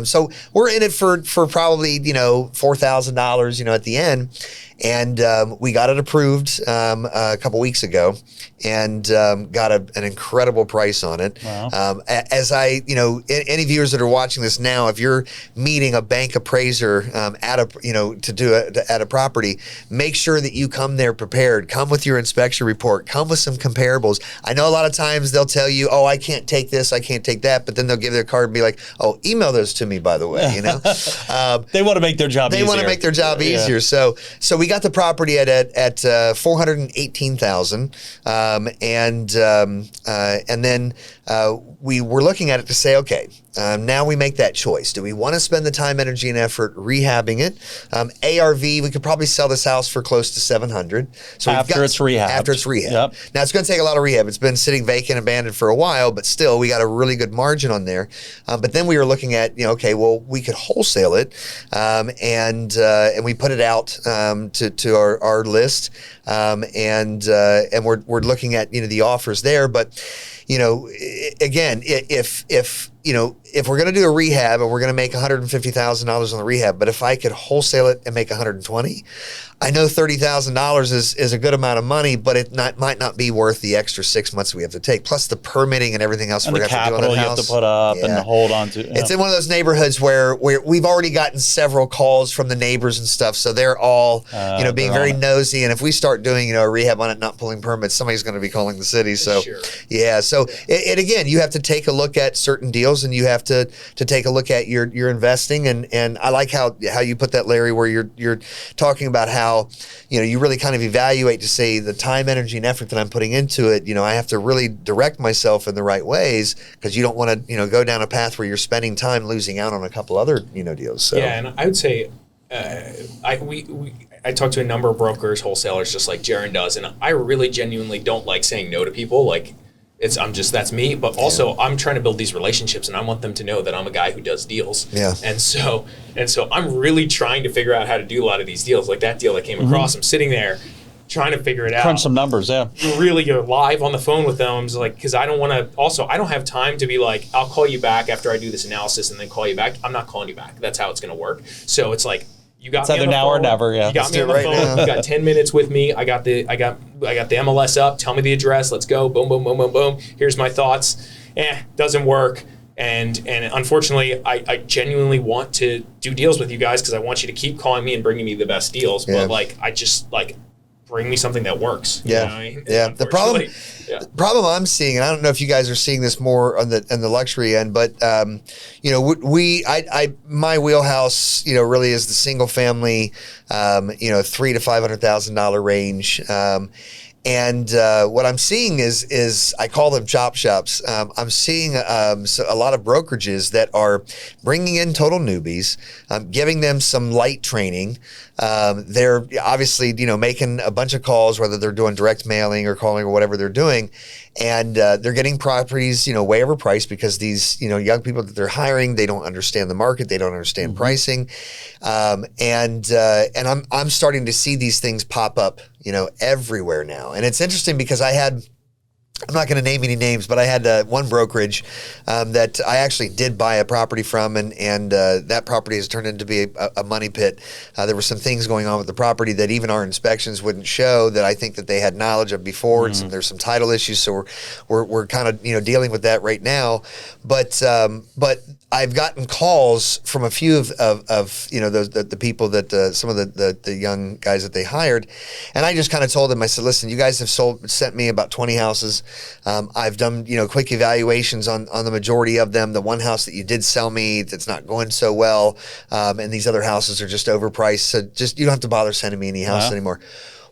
So we're in it for probably $4,000 at the end. And we got it approved a couple weeks ago, and got an incredible price on it. Wow. Any viewers that are watching this now, if you're meeting a bank appraiser at a property, make sure that you come there prepared. Come with your inspection report. Come with some comparables. I know a lot of times they'll tell you, "Oh, I can't take this, I can't take that," but then they'll give their card and be like, "Oh, email those to me, by the way." They want to make their job easier. They want to make their job easier. So we we got the property at $418,000, and then we were looking at it to say, okay, now we make that choice. Do we want to spend the time, energy, and effort rehabbing it? ARV, we could probably sell this house for close to $700,000. So after it's rehabbed. After it's rehabbed. Yep. Now it's going to take a lot of rehab. It's been sitting vacant, abandoned for a while, but still, we got a really good margin on there. But then we were looking at, okay, well, we could wholesale it, and we put it out to our list, and we're looking at the offers there, but. Again, if we're going to do a rehab and we're going to make $150,000 on the rehab, but if I could wholesale it and make $120,000, I know $30,000 is a good amount of money, but it might not be worth the extra 6 months we have to take, plus the permitting and everything else and we're the going to have to do on capital that you house. have to put up and hold on to. It's in one of those neighborhoods where we've already gotten several calls from the neighbors and stuff, so they're all being very nosy. And if we start doing a rehab on it, not pulling permits, somebody's going to be calling the city. So sure. So it again, you have to take a look at certain deals, and you have to take a look at your investing. And I like how you put that, Larry, where you're talking about how you really kind of evaluate to say the time, energy, and effort that I'm putting into it. I have to really direct myself in the right ways, because you don't want to go down a path where you're spending time losing out on a couple other deals. So. Yeah, and I would say I talked to a number of brokers, wholesalers, just like Jerron does, and I really genuinely don't like saying no to people. Like that's me, but also I'm trying to build these relationships, and I want them to know that I'm a guy who does deals. Yeah. And so I'm really trying to figure out how to do a lot of these deals. Like that deal that came across, I'm sitting there trying to figure it out. Crunch some numbers, yeah. You're live on the phone with them. I'm just like, because I don't want to. Also, I don't have time to be like, I'll call you back after I do this analysis and then call you back. I'm not calling you back. That's how it's going to work. So it's like, you got me on the now phone. Or never, yeah. You got me on the phone. You got 10 minutes with me. I got the MLS up. Tell me the address. Let's go. Boom, boom, boom, boom, boom. Here's my thoughts. Doesn't work. And unfortunately, I genuinely want to do deals with you guys, because I want you to keep calling me and bringing me the best deals. Yeah. But I just bring me something that works. Yeah. You know what I mean? Yeah. The problem I'm seeing, and I don't know if you guys are seeing this more on the luxury end, but my wheelhouse, really is the single family, $300,000 to $500,000 range. And what I'm seeing is I call them chop shops. I'm seeing a lot of brokerages that are bringing in total newbies, giving them some light training. They're obviously, making a bunch of calls, whether they're doing direct mailing or calling or whatever they're doing. And they're getting properties, way overpriced, because these, young people that they're hiring, they don't understand the market, they don't understand pricing, and I'm starting to see these things pop up, everywhere now. And it's interesting because I'm not going to name any names, but I had one brokerage that I actually did buy a property from, and that property has turned into be a money pit. There were some things going on with the property that even our inspections wouldn't show, that I think that they had knowledge of before, and there's some title issues, so we're kind of dealing with that right now. But I've gotten calls from a few of the people that some of the young guys that they hired, and I just kind of told them, I said, listen, you guys have sent me about 20 houses. I've done quick evaluations on the majority of them. The one house that you did sell me that's not going so well, and these other houses are just overpriced. So just, you don't have to bother sending me any house anymore.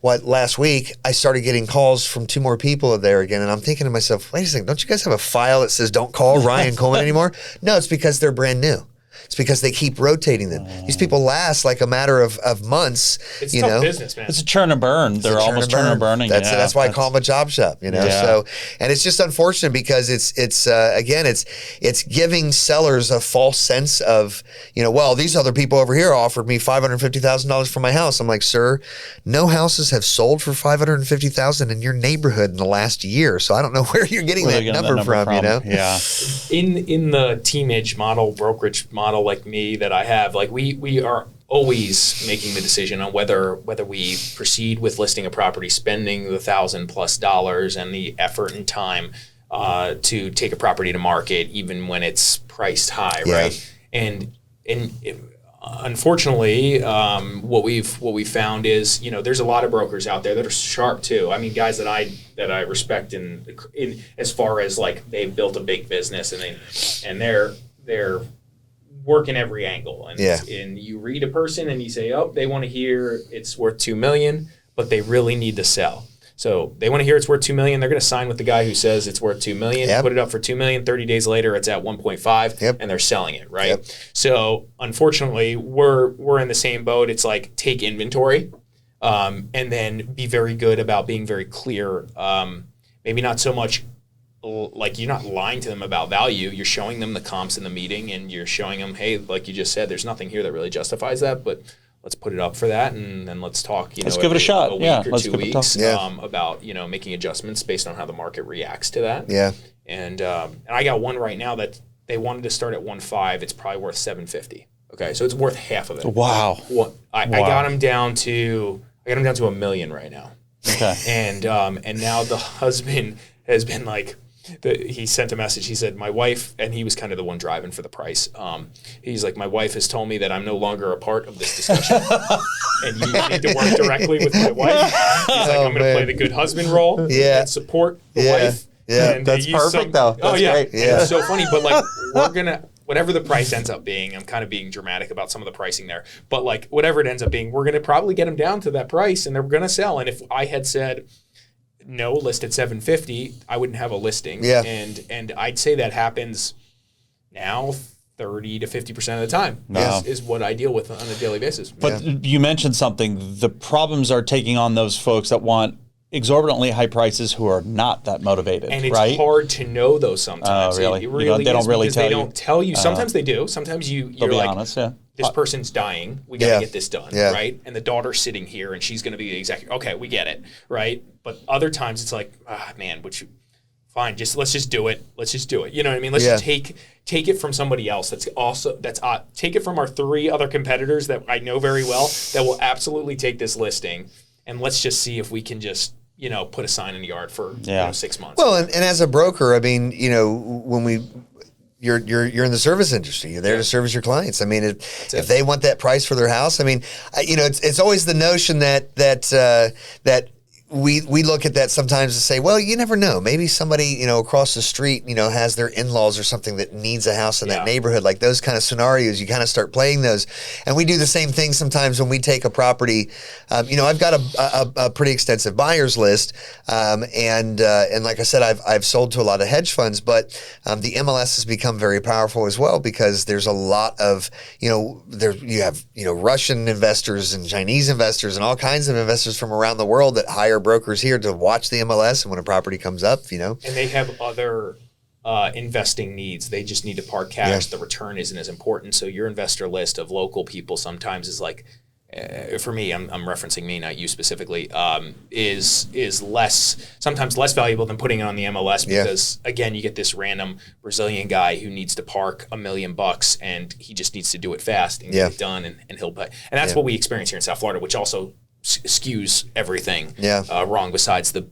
Last week, I started getting calls from 2 more people there again, and I'm thinking to myself, wait a second, don't you guys have a file that says don't call Ryan Kuhlman anymore? No, it's because they're brand new. It's because they keep rotating them. These people last like a matter of months. It's tough business, man. It's a churn and burn. They're almost turn and burning. That's why I call them a job shop. So, and it's just unfortunate because it's giving sellers a false sense of, well, these other people over here offered me $550,000 for my house. I'm like, sir, no houses have sold for $550,000 in your neighborhood in the last year. So I don't know where you're getting that number from. Yeah. In the teamage model, brokerage model like me that I have, we are always making the decision on whether we proceed with listing a property, spending the $1,000+ and the effort and time to take a property to market, even when it's priced high, right? And unfortunately, what we've found is, there's a lot of brokers out there that are sharp too. I mean, guys that I respect in as far as they've built a big business and they're work in every angle. And, and you read a person and you say, oh, they want to hear it's worth $2 million, but they really need to sell. So they want to hear it's worth $2 million. They're going to sign with the guy who says it's worth $2 million, put it up for $2 million. 30 days later, it's at 1.5, and they're selling it, right? So unfortunately, we're in the same boat. It's like take inventory, and then be very good about being very clear. Maybe not so much like you're not lying to them about value. You're showing them the comps in the meeting, and you're showing them, hey, like you just said, there's nothing here that really justifies that, but let's put it up for that, and then let's talk. Let's give it a shot. A week or 2 weeks about making adjustments based on how the market reacts to that. And I got one right now that they wanted to start at 1.5. It's probably worth $750. Okay, so it's worth half of it. Wow. I got him down to $1 million right now. Okay. And now the husband has been like. He sent a message. He said, my wife, and he was kind of the one driving for the price. He's like, my wife has told me that I'm no longer a part of this discussion. And you need to work directly with my wife. He's like, I'm going to play the good husband role and support the wife. And that's perfect, though. That's great. It's so funny. But like, we're going to, whatever the price ends up being, I'm kind of being dramatic about some of the pricing there. But like, whatever it ends up being, we're going to probably get them down to that price, and they're going to sell. And if I had said, no, list at $750, I wouldn't have a listing. And I'd say that happens now 30 to 50% of the time is what I deal with on a daily basis. But you mentioned something. The problems are taking on those folks that want exorbitantly high prices who are not that motivated, and it's hard to know those sometimes. Really? It really they don't really tell you? They don't tell you. Sometimes they do. Sometimes you're like, honest, this person's dying. We got to get this done, right? And the daughter's sitting here, and she's going to be the executive. Okay, we get it, right? But other times it's like, man, fine, let's just do it. Let's just do it. You know what I mean? Let's just take it from somebody else. Take it from our 3 other competitors that I know very well that will absolutely take this listing, and let's just see if we can just put a sign in the yard for 6 months. Well, and as a broker, I mean, when you're in the service industry. You're there to service your clients. I mean, if they want that price for their house, I mean, it's always the notion that we look at that sometimes and say, well, you never know. Maybe somebody, across the street, has their in-laws or something that needs a house in that neighborhood. Like those kind of scenarios, you kind of start playing those. And we do the same thing sometimes when we take a property. I've got a pretty extensive buyers list. And like I said, I've sold to a lot of hedge funds, but the MLS has become very powerful as well, because there's a lot of, you have Russian investors and Chinese investors and all kinds of investors from around the world that hire brokers here to watch the MLS, and when a property comes up, And they have other investing needs. They just need to park cash. The return isn't as important. So your investor list of local people sometimes is like, for me, I'm referencing me, not you specifically, is sometimes less valuable than putting it on the MLS, because again, you get this random Brazilian guy who needs to park $1 million and he just needs to do it fast and get it done, and he'll pay. And that's what we experience here in South Florida, which also skews everything wrong, besides the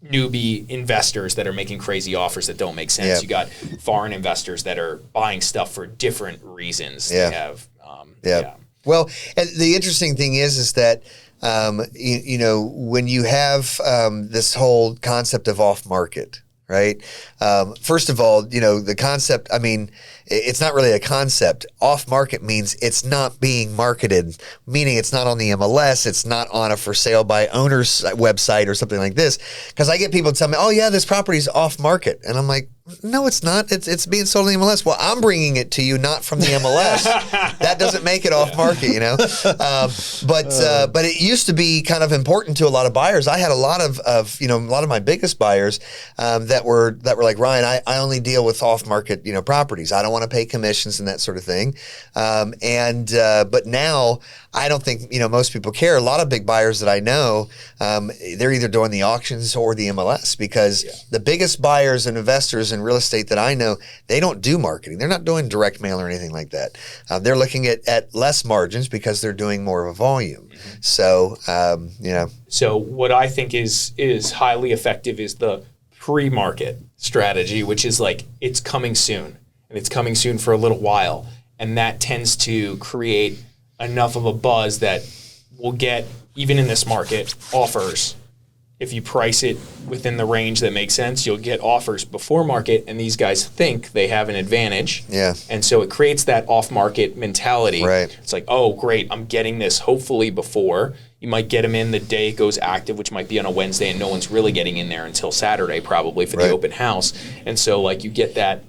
newbie investors that are making crazy offers that don't make sense. You got foreign investors that are buying stuff for different reasons. They have Well, and the interesting thing is that when you have this whole concept of off market, right? First of all, the concept, I mean, it's not really a concept. Off market means it's not being marketed, meaning it's not on the MLS. It's not on a for sale by owners website or something like this. Because I get people tell me, oh yeah, this property's off market. And I'm like, no, it's not. It's being sold on the MLS. Well, I'm bringing it to you, not from the MLS. That doesn't make it off market, But it used to be kind of important to a lot of buyers. I had a lot of a lot of my biggest buyers that were like, Ryan, I only deal with off market properties. I don't want to pay commissions and that sort of thing. But now I don't think most people care. A lot of big buyers that I know, they're either doing the auctions or the MLS, because the biggest buyers and investors in real estate that I know, they don't do marketing. They're not doing direct mail or anything like that. They're looking at less margins because they're doing more of a volume. So, So what I think is highly effective is the pre-market strategy, which is like, it's coming soon, and it's coming soon for a little while. And that tends to create enough of a buzz that will get, even in this market, offers if you price it within the range that makes sense, you'll get offers before market, and these guys think they have an advantage. Yeah. And so it creates that off-market mentality. Right. It's like, oh, great, I'm getting this hopefully before. You might get them in the day it goes active, which might be on a Wednesday, and no one's really getting in there until Saturday probably for the open house. And so like you get that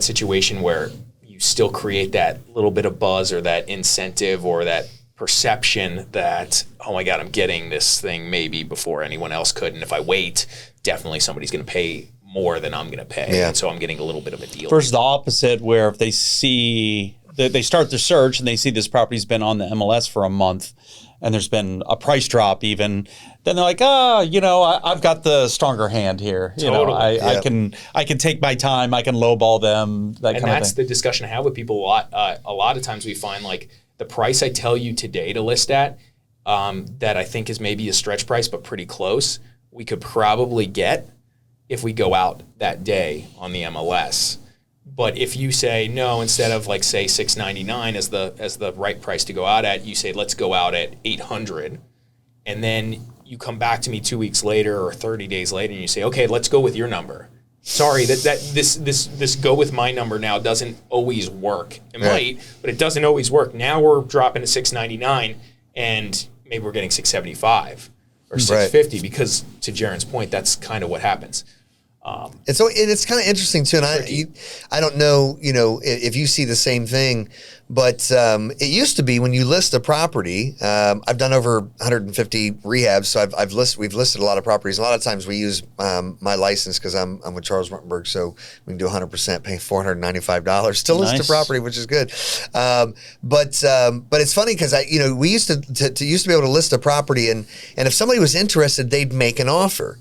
situation where you still create that little bit of buzz or that incentive or that perception that, oh my God, I'm getting this thing maybe before anyone else could. And if I wait, definitely somebody's going to pay more than I'm going to pay. Yeah. And so I'm getting a little bit of a deal. Versus the opposite, where if they see, they start the search and they see this property's been on the MLS for a month and there's been a price drop even, then they're like, I've got the stronger hand here. I can take my time. I can lowball them. And that's the discussion I have with people a lot. A lot of times we find like, the price I tell you today to list at, that I think is maybe a stretch price, but pretty close, we could probably get if we go out that day on the MLS. But if you say no, instead of like say $699 as the right price to go out at, you say let's go out at $800, and then you come back to me 2 weeks later or 30 days later and you say, okay, let's go with your number. Sorry, this go with my number now doesn't always work. It might, but it doesn't always work. Now we're dropping to $699, and maybe we're getting $675 or $650 because, to Jerron's point, that's kind of what happens. And so it's kind of interesting too, and I don't know, if you see the same thing, but it used to be when you list a property. I've done over 150 rehabs, so we've listed a lot of properties. A lot of times we use my license because I'm with Charles Rutenberg, so we can do 100%, paying $495 to list a property, which is good. But it's funny because we used to be able to list a property, and if somebody was interested, they'd make an offer.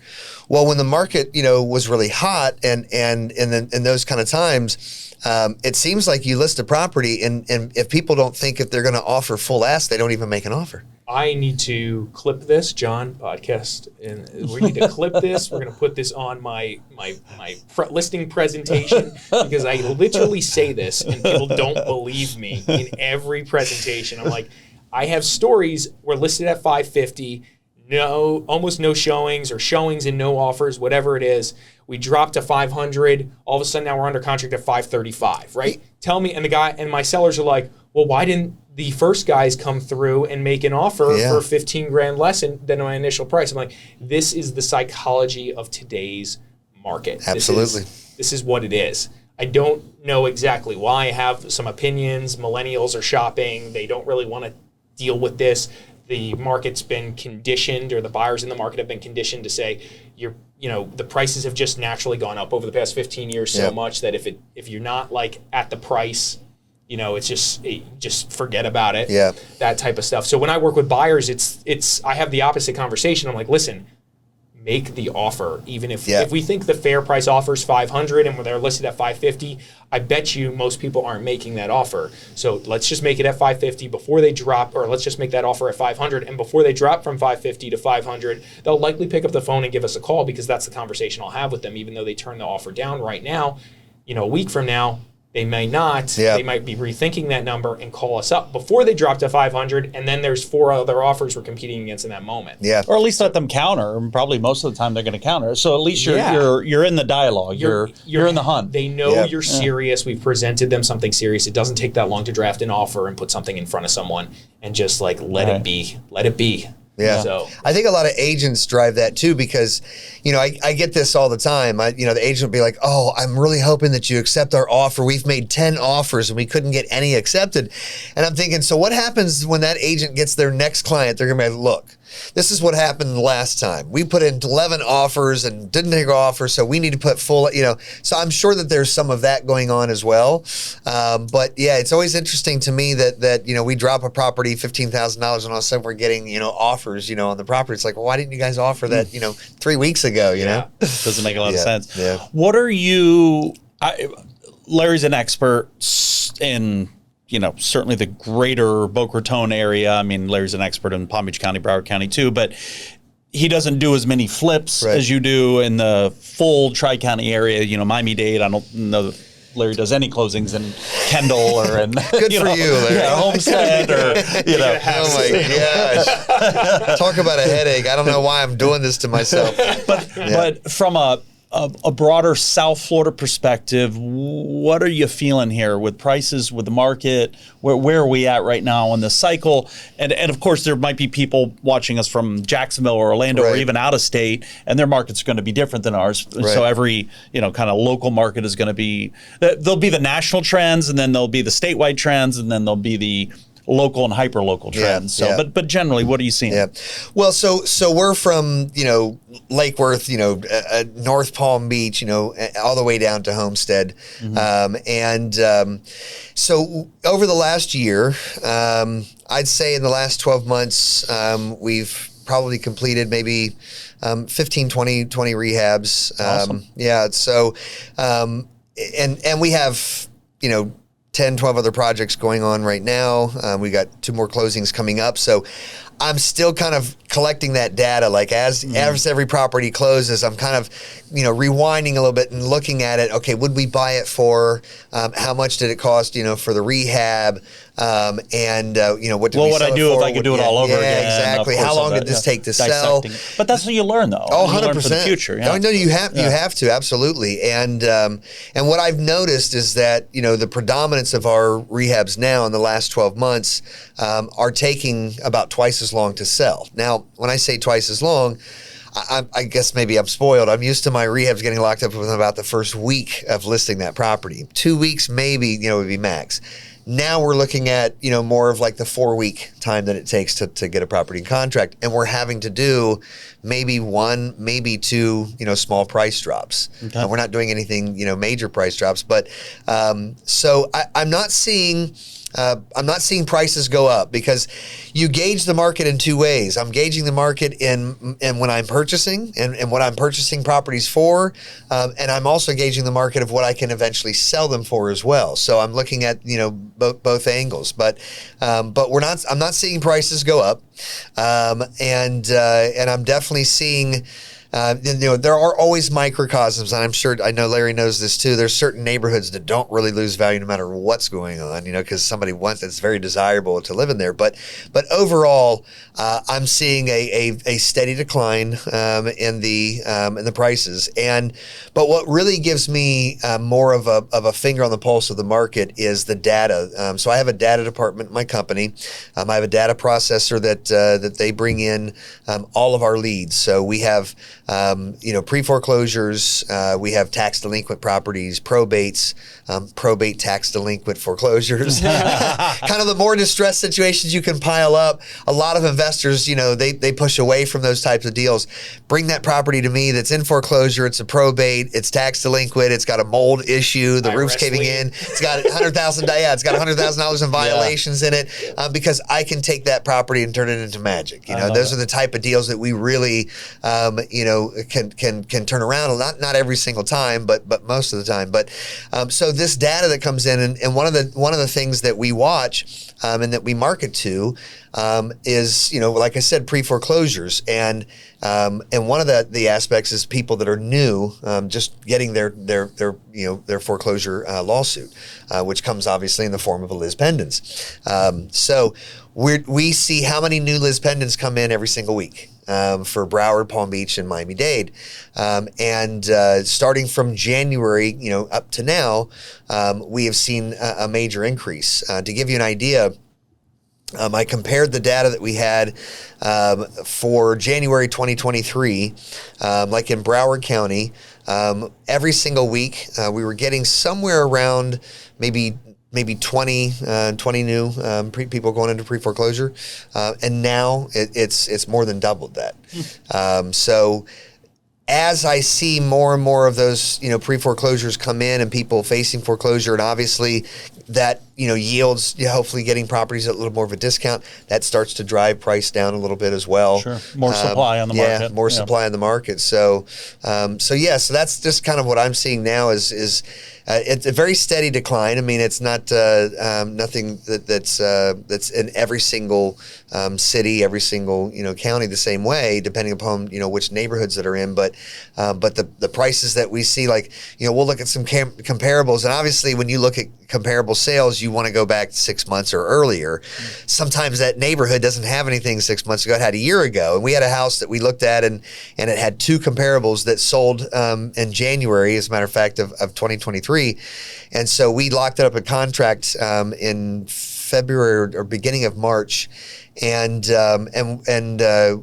Well, when the market, was really hot and in those kind of times, it seems like you list a property and if people don't think if they're going to offer full ask, they don't even make an offer. I need to clip this, John, podcast, and we need to clip this. We're going to put this on my listing presentation because I literally say this and people don't believe me in every presentation. I'm like, I have stories, we're listed at $550. No, almost no showings or showings and no offers, whatever it is. We dropped to $500. All of a sudden now we're under contract at $535, right? Tell me, and the guy and my sellers are like, well, why didn't the first guys come through and make an offer for 15 grand less than my initial price? I'm like, this is the psychology of today's market. Absolutely. This is what it is. I don't know exactly why. I have some opinions. Millennials are shopping. They don't really want to deal with this. The market's been conditioned, or the buyers in the market have been conditioned to say, the prices have just naturally gone up over the past 15 years so much that if you're not like at the price, it's just forget about it. Yeah. That type of stuff. So when I work with buyers, I have the opposite conversation. I'm like, listen, make the offer. Even if we think the fair price offer is $500 and they're listed at $550, I bet you most people aren't making that offer. So let's just make it at $550 before they drop, or let's just make that offer at $500. And before they drop from $550 to $500, they'll likely pick up the phone and give us a call because that's the conversation I'll have with them, even though they turn the offer down right now. A week from now, they may not. Yeah. They might be rethinking that number and call us up before they drop to 500, and then there's 4 other offers we're competing against in that moment. Yeah, or at least let them counter. And probably most of the time they're going to counter. So at least you're in the dialogue. You're in the hunt. They know you're serious. We've presented them something serious. It doesn't take that long to draft an offer and put something in front of someone and just like let it be. Let it be. Yeah, so I think a lot of agents drive that too because, I get this all the time. The agent will be like, "Oh, I'm really hoping that you accept our offer. We've made 10 offers and we couldn't get any accepted." And I'm thinking, so what happens when that agent gets their next client? They're gonna be like, "Look, this is what happened last time. We put in 11 offers and didn't take our offer, so we need to put full." So I'm sure that there's some of that going on as well. But yeah, it's always interesting to me that we drop a property $15,000 and all of a sudden we're getting offers on the property. It's like, well, why didn't you guys offer that 3 weeks ago? Doesn't make a lot of sense. Yeah. What are you? Larry's an expert in certainly the greater Boca Raton area. I mean, Larry's an expert in Palm Beach County, Broward County too, but he doesn't do as many flips as you do in the full Tri-County area. Miami-Dade, I don't know Larry does any closings in Kendall or in Good for you, Larry. Homestead or Oh my gosh! Talk about a headache. I don't know why I'm doing this to myself. But from a broader South Florida perspective, what are you feeling here with prices, with the market? Where are we at right now in the cycle? And of course, there might be people watching us from Jacksonville or Orlando or even out of state, and their market's going to be different than ours. Right. So every kind of local market is going to be, there'll be the national trends, and then there'll be the statewide trends, and then there'll be the local and hyper local trends. But generally, what are you seeing? Yeah. Well, so we're from Lake Worth, North Palm Beach, all the way down to Homestead, so over the last year, I'd say in the last 12 months, we've probably completed maybe 15, 20 rehabs. Awesome. So and we have 10, 12 other projects going on right now. We got 2 more closings coming up. So I'm still kind of collecting that data. Like as every property closes, I'm kind of, rewinding a little bit and looking at it. Okay, would we buy it for? How much did it cost? For the rehab, what did we what sell I do it for? if I could do it all over again? Exactly. How long did this take to sell? But that's what you learn, though. Oh, 100%. You learn for the future. Yeah. No, you have to, absolutely. And what I've noticed is that the predominance of our rehabs now in the last 12 months are taking about twice as long to sell. Now, when I say twice as long, I guess maybe I'm spoiled. I'm used to my rehabs getting locked up within about the first week of listing that property. 2 weeks maybe, would be max. Now we're looking at, more of like the 4-week time that it takes to get a property in contract. And we're having to do maybe 1, maybe 2, small price drops. Okay. We're not doing anything, major price drops. But so I'm not seeing prices go up because you gauge the market in 2 ways. I'm gauging the market in when I'm purchasing and what I'm purchasing properties for, and I'm also gauging the market of what I can eventually sell them for as well. So I'm looking at both angles, but I'm not seeing prices go up, and I'm definitely seeing. There are always microcosms, and I know Larry knows this too. There's certain neighborhoods that don't really lose value no matter what's going on, because somebody wants, it's very desirable to live in there. But overall, I'm seeing a steady decline in the prices. But what really gives me more of a finger on the pulse of the market is the data. So I have a data department in my company. I have a data processor that they bring in all of our leads. So we have pre-foreclosures, we have tax delinquent properties, probates, probate tax delinquent foreclosures, kind of the more distressed situations you can pile up. A lot of investors, they push away from those types of deals. Bring that property to me that's in foreclosure, it's a probate, it's tax delinquent, it's got a mold issue, the roof's caving in, it's got $100,000 in violations in it, because I can take that property and turn it into magic. Those are the type of deals that we really, can turn around. Not every single time, but most of the time. But so this data that comes in, and one of the things that we watch and that we market to is like I said, pre-foreclosures, and one of the aspects is people that are new, just getting their foreclosure lawsuit, which comes obviously in the form of a lis pendens. So we see how many new lis pendens come in every single week. For Broward, Palm Beach, and Miami-Dade. And starting from January, up to now, we have seen a major increase. To give you an idea, I compared the data that we had for January 2023, like in Broward County, every single week, we were getting somewhere around maybe 20 new people going into pre-foreclosure, and now it's more than doubled that. So as I see more and more of those pre-foreclosures come in and people facing foreclosure, and obviously that yields, hopefully getting properties at a little more of a discount, that starts to drive price down a little bit as well. Sure. More supply on the market. Yeah, more supply on the market. So that's just kind of what I'm seeing now is it's a very steady decline. I mean, it's not nothing that's in every single city, every single county the same way, depending upon which neighborhoods that are in. But the prices that we see, like we'll look at some comparables, and obviously when you look at comparable sales, you want to go back 6 months or earlier. Sometimes that neighborhood doesn't have anything 6 months ago. It had a year ago, and we had a house that we looked at, and it had 2 comparables that sold in January, as a matter of fact, of 2023. And so we locked it up a contract in February or beginning of March, and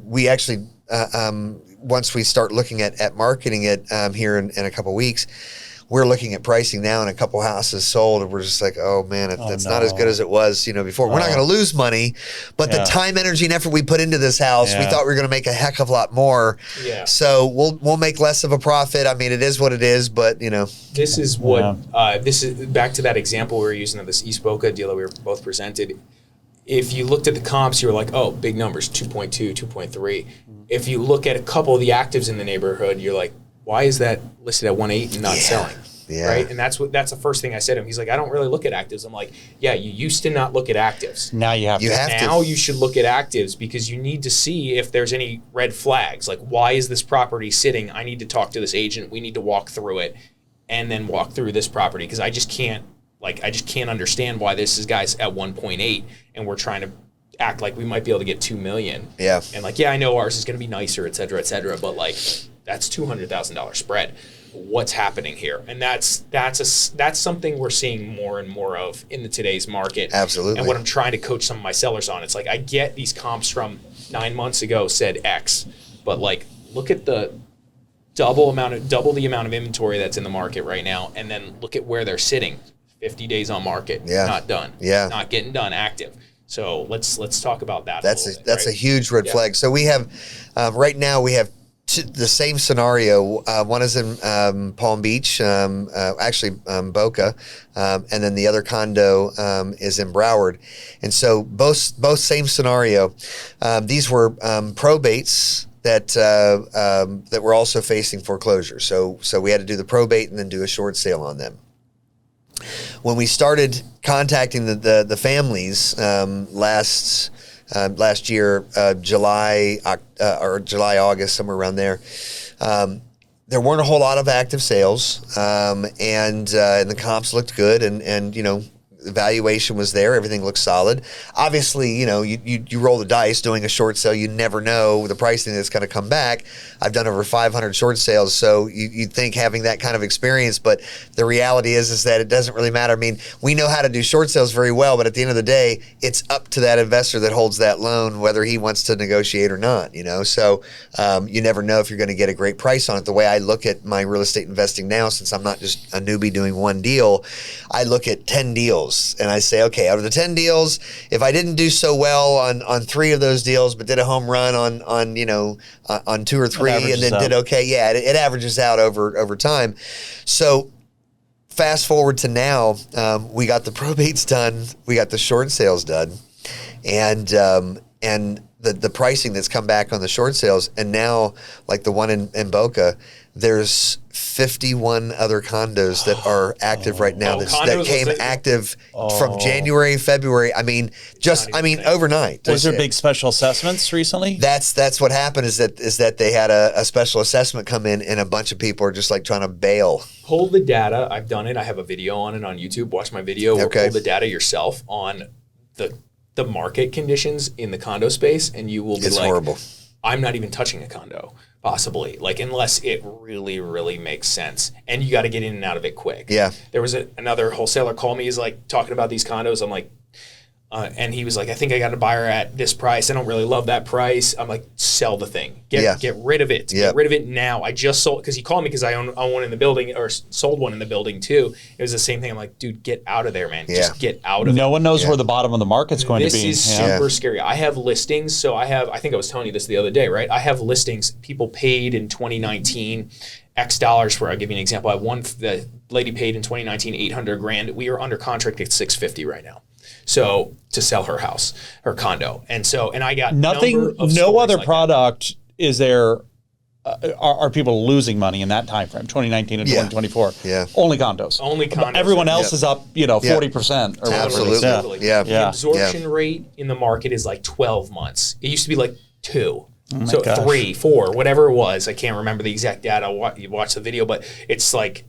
we actually once we start looking at marketing it here in a couple of weeks, we're looking at pricing now, and a couple houses sold, and we're just like, oh man, it's not as good as it was before. We're not going to lose money, but the time, energy, and effort we put into this house, we thought we were going to make a heck of a lot more. Yeah. So we'll make less of a profit. I mean, it is what it is, but this is what this is back to that example we were using of this East Boca deal that we were both presented. If you looked at the comps, you were like, oh, big numbers, 2.2, 2.3. If you look at a couple of the actives in the neighborhood, you're like, why is that listed at 1.8 and not selling? Yeah. Right. And that's the first thing I said to him. He's like, I don't really look at actives. I'm like, yeah, you used to not look at actives. Now you have to. Now you should look at actives because you need to see if there's any red flags. Like, why is this property sitting? I need to talk to this agent. We need to walk through it and then walk through this property because I just can't understand why this is guys at 1.8 and we're trying to act like we might be able to get 2 million. Yeah. And like, yeah, I know ours is going to be nicer, et cetera, but like that's $200,000 spread. What's happening here? And that's something we're seeing more and more of in today's market. Absolutely. And what I'm trying to coach some of my sellers on, it's like I get these comps from 9 months ago said X, but like look at the double the amount of inventory that's in the market right now, and then look at where they're sitting. 50 days on market, not done, not getting done, active. So let's talk about that. That's a huge red flag. So we have right now we have the same scenario. One is in Palm Beach, actually Boca, and then the other condo is in Broward. And so both same scenario. These were probates that were also facing foreclosure. So we had to do the probate and then do a short sale on them. When we started contacting the families last year, July, August, somewhere around there, there weren't a whole lot of active sales, and the comps looked good, and the valuation was there. Everything looked solid. Obviously, you roll the dice doing a short sale. You never know the pricing that's going to come back. I've done over 500 short sales, so you'd think having that kind of experience, but the reality is that it doesn't really matter. I mean, we know how to do short sales very well, but at the end of the day, it's up to that investor that holds that loan whether he wants to negotiate or not. So you never know if you're going to get a great price on it. The way I look at my real estate investing now, since I'm not just a newbie doing one deal, I look at 10 deals. And I say, okay, out of the 10 deals, if I didn't do so well on 3 of those deals, but did a home run on 2 or 3, and then did okay, it averages out over time. So fast forward to now, we got the probates done, we got the short sales done, and the pricing that's come back on the short sales, and now like the one in Boca, there's 51 other condos that are active right now that came active from January, February. I mean, overnight. Was there big special assessments recently? That's what happened is that they had a special assessment come in, and a bunch of people are just like trying to bail. Pull the data. I've done it. I have a video on it on YouTube. Watch my video. Okay. Or pull the data yourself on the market conditions in the condo space, and you will be like, horrible. I'm not even touching a condo, possibly, like unless it really, really makes sense, and you got to get in and out of it quick. Yeah. There was another wholesaler call me. He's like talking about these condos. I'm like, And he was like, I think I got a buyer at this price. I don't really love that price. I'm like, sell the thing. Get rid of it. Get rid of it now. I just sold, because he called me because I own one in the building, or sold one in the building too. It was the same thing. I'm like, dude, get out of there, man. Just get out of it. No one knows where the bottom of the market's going to be. This is super scary. I have listings. So I think I was telling you this the other day, right? I have listings. People paid in 2019 X dollars for, I'll give you an example. I have one, the lady paid in 2019 $800,000. We are under contract at $650 right now. So to sell her house, her condo. And I got nothing, no other product is there. Are people losing money in that time frame, 2019 and 2024? Yeah. Only condos. Only condos. Everyone else is up, 40% or Absolutely. Yeah. The absorption rate in the market is like 12 months. It used to be like 2. So gosh. 3, 4, whatever it was. I can't remember the exact data. You watch the video, but it's like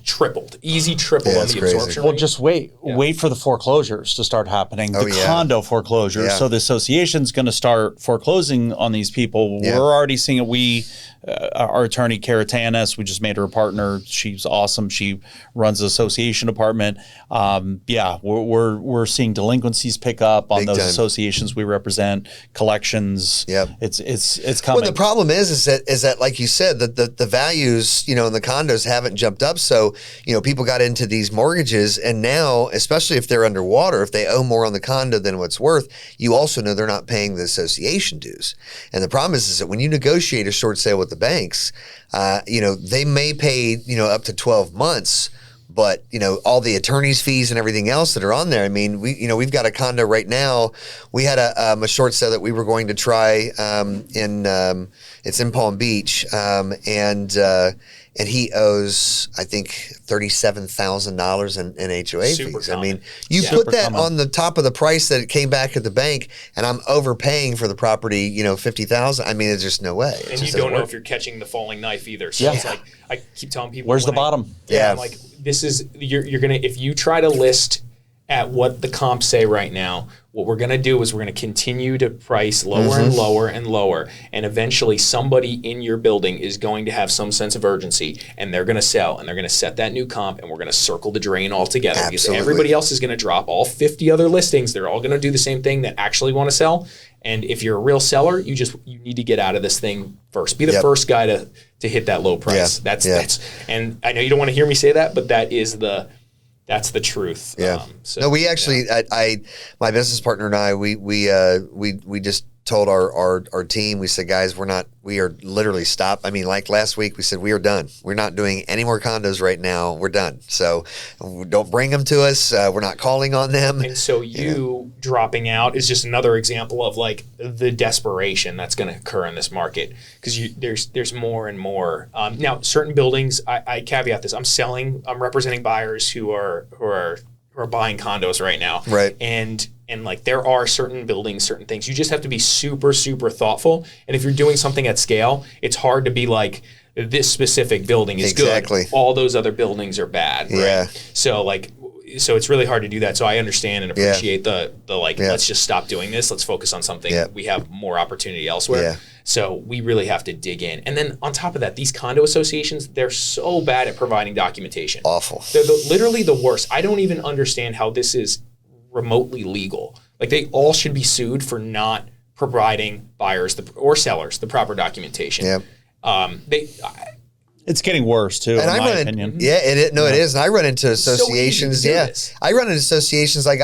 tripled, easy triple on the absorption rate. Well, just wait for the foreclosures to start happening, condo foreclosures. So the association's going to start foreclosing on these people. We're already seeing it. Our attorney, Kara Tanis, we just made her a partner. She's awesome. She runs the association department. We're seeing delinquencies pick up on those associations we represent, collections. It's coming. Well, the problem is that like you said, that the values, in the condos haven't jumped up. So, people got into these mortgages, and now, especially if they're underwater, if they owe more on the condo than what's worth, you also know they're not paying the association dues. And the problem is that when you negotiate a short sale with the banks, they may pay, up to 12 months, but, all the attorney's fees and everything else that are on there. I mean, we've got a condo right now. We had a short sale that we were going to try it's in Palm Beach, and he owes, I think, $37,000 in HOA fees. I mean, you put that on the top of the price that it came back at the bank, and I'm overpaying for the property, $50,000. I mean, there's just no way. And you don't know if you're catching the falling knife either. So it's like, I keep telling people, where's the bottom? I'm like, this is, you're gonna, if you try to list at what the comps say right now, what we're going to do is we're going to continue to price lower and lower and lower, and eventually somebody in your building is going to have some sense of urgency, and they're going to sell, and they're going to set that new comp, and we're going to circle the drain altogether. Because everybody else is going to drop all 50 other listings. They're all going to do the same thing that actually want to sell. And if you're a real seller, you need to get out of this thing first. Be the first guy to hit that low price. That's and I know you don't want to hear me say that, but that's the truth. Yeah. No, we actually, my business partner and I, we just told our team, we said, guys, we are literally stopped. I mean, like last week, we said, we are done. We're not doing any more condos right now. We're done. So don't bring them to us. We're not calling on them. And so you dropping out is just another example of like the desperation that's going to occur in this market, because there's more and more. Now, certain buildings, I caveat this. I'm representing buyers who are buying condos right now. Right. And like there are certain buildings, certain things. You just have to be super, super thoughtful. And if you're doing something at scale, it's hard to be like, this specific building is good. All those other buildings are bad. Right? Yeah. So it's really hard to do that. So I understand and appreciate the let's just stop doing this. Let's focus on something. We have more opportunity elsewhere. Yeah. So we really have to dig in. And then on top of that, these condo associations, they're so bad at providing documentation. Awful. They're literally the worst. I don't even understand how this is remotely legal. Like they all should be sued for not providing buyers or sellers the proper documentation. Yep. It's getting worse too, in my opinion. It is. And I run into associations. I run into associations. Like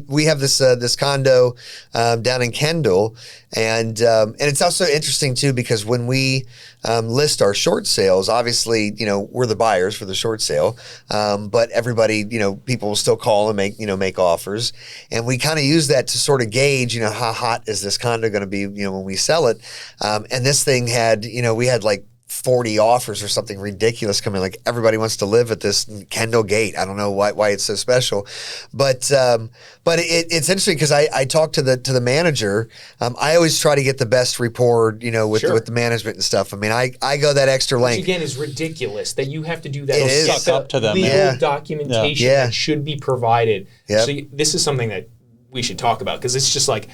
we have this condo down in Kendall, and it's also interesting too, because when we list our short sales, obviously we're the buyers for the short sale, but everybody people will still call and make offers, and we kind of use that to sort of gauge how hot is this condo going to be when we sell it, and this thing had we had like 40 offers or something ridiculous coming. Like everybody wants to live at this Kendall Gate. I don't know why it's so special, but it's interesting because I talked to the manager. I always try to get the best rapport, with the management and stuff. I mean, I go that extra length. Which again is ridiculous that you have to do that. It is. Suck up to them. Legal documentation that should be provided. So this is something that we should talk about, because it's just like,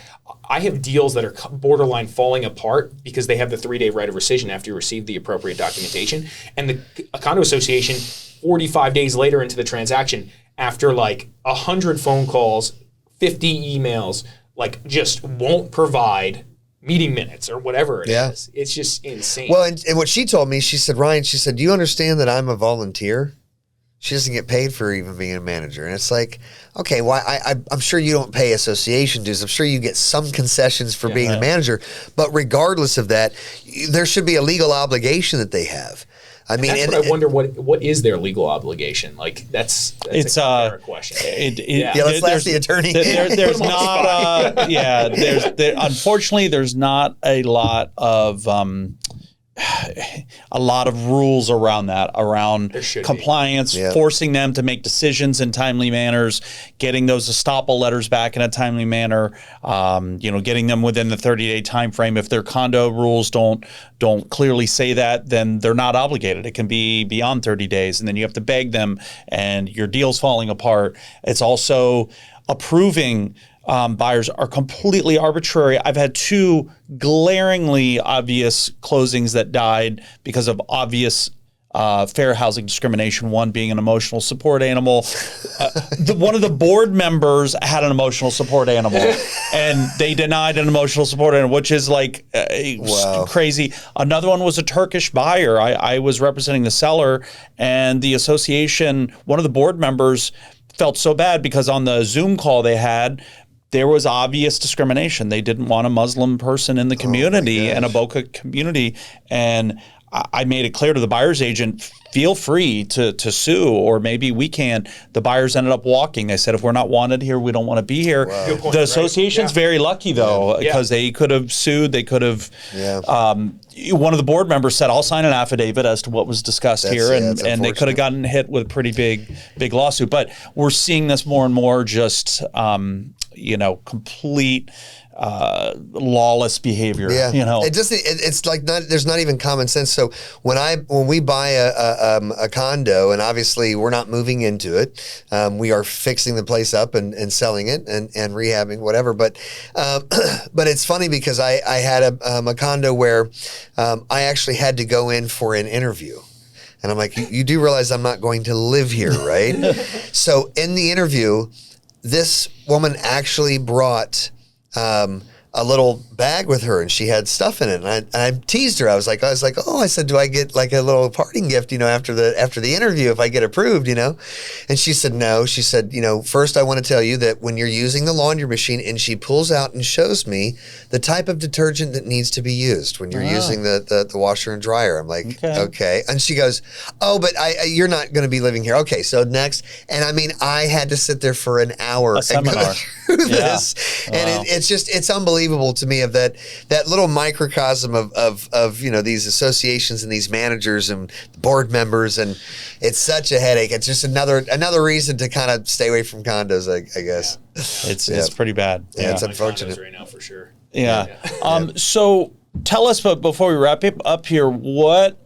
I have deals that are borderline falling apart because they have the 3-day right of rescission after you receive the appropriate documentation. And a condo association, 45 days later into the transaction, after like 100 phone calls, 50 emails, like just won't provide meeting minutes or whatever it is. It's just insane. Well, and what she told me, she said, Ryan, she said, do you understand that I'm a volunteer? She doesn't get paid for even being a manager. And it's like, okay, well, I'm sure you don't pay association dues. I'm sure you get some concessions for being a manager. But regardless of that, there should be a legal obligation that they have. I mean, that's what I wonder. What is their legal obligation? Like that's a fair question. Let's ask the attorney. There's not. Unfortunately, there's not a lot of rules around that, around compliance, forcing them to make decisions in timely manners, getting those estoppel letters back in a timely manner, getting them within the 30-day time frame. If their condo rules don't clearly say that, then they're not obligated. It can be beyond 30 days, and then you have to beg them, and your deal's falling apart. It's also approving buyers are completely arbitrary. I've had 2 glaringly obvious closings that died because of obvious fair housing discrimination, one being an emotional support animal. One of the board members had an emotional support animal, and they denied an emotional support animal, which is like crazy. Another one was a Turkish buyer. I was representing the seller, and the association, one of the board members felt so bad because on the Zoom call they had, there was obvious discrimination. They didn't want a Muslim person in the community and a Boca community. And I made it clear to the buyer's agent, feel free to sue, or maybe we can. The buyers ended up walking. They said, if we're not wanted here, we don't want to be here. Wow. Good point, the association's very lucky, though, because they could have sued. They could have. One of the board members said, I'll sign an affidavit as to what was discussed here. And they could have gotten hit with a pretty big lawsuit. But we're seeing this more and more, just complete lawless behavior. It's like there's not even common sense. So when we buy a condo, and obviously we're not moving into it, we are fixing the place up and selling it and rehabbing whatever. But it's funny because I had a condo where I actually had to go in for an interview. And I'm like, you do realize I'm not going to live here, right? So in the interview, this woman actually brought a little bag with her, and she had stuff in it. And I teased her. I was like, I said, do I get like a little parting gift, after the interview if I get approved, And she said, no. She said, first I want to tell you that when you're using the laundry machine, and she pulls out and shows me the type of detergent that needs to be used when you're using the washer and dryer. I'm like, okay. And she goes, oh, but you're not going to be living here. Okay, so next. And I mean, I had to sit there for an hour and go through this. And it's unbelievable to me of that little microcosm of these associations and these managers and board members, and it's such a headache. It's just another reason to kind of stay away from condos, I guess. It's pretty bad. It's unfortunate right now for sure. So tell us, but before we wrap up here, what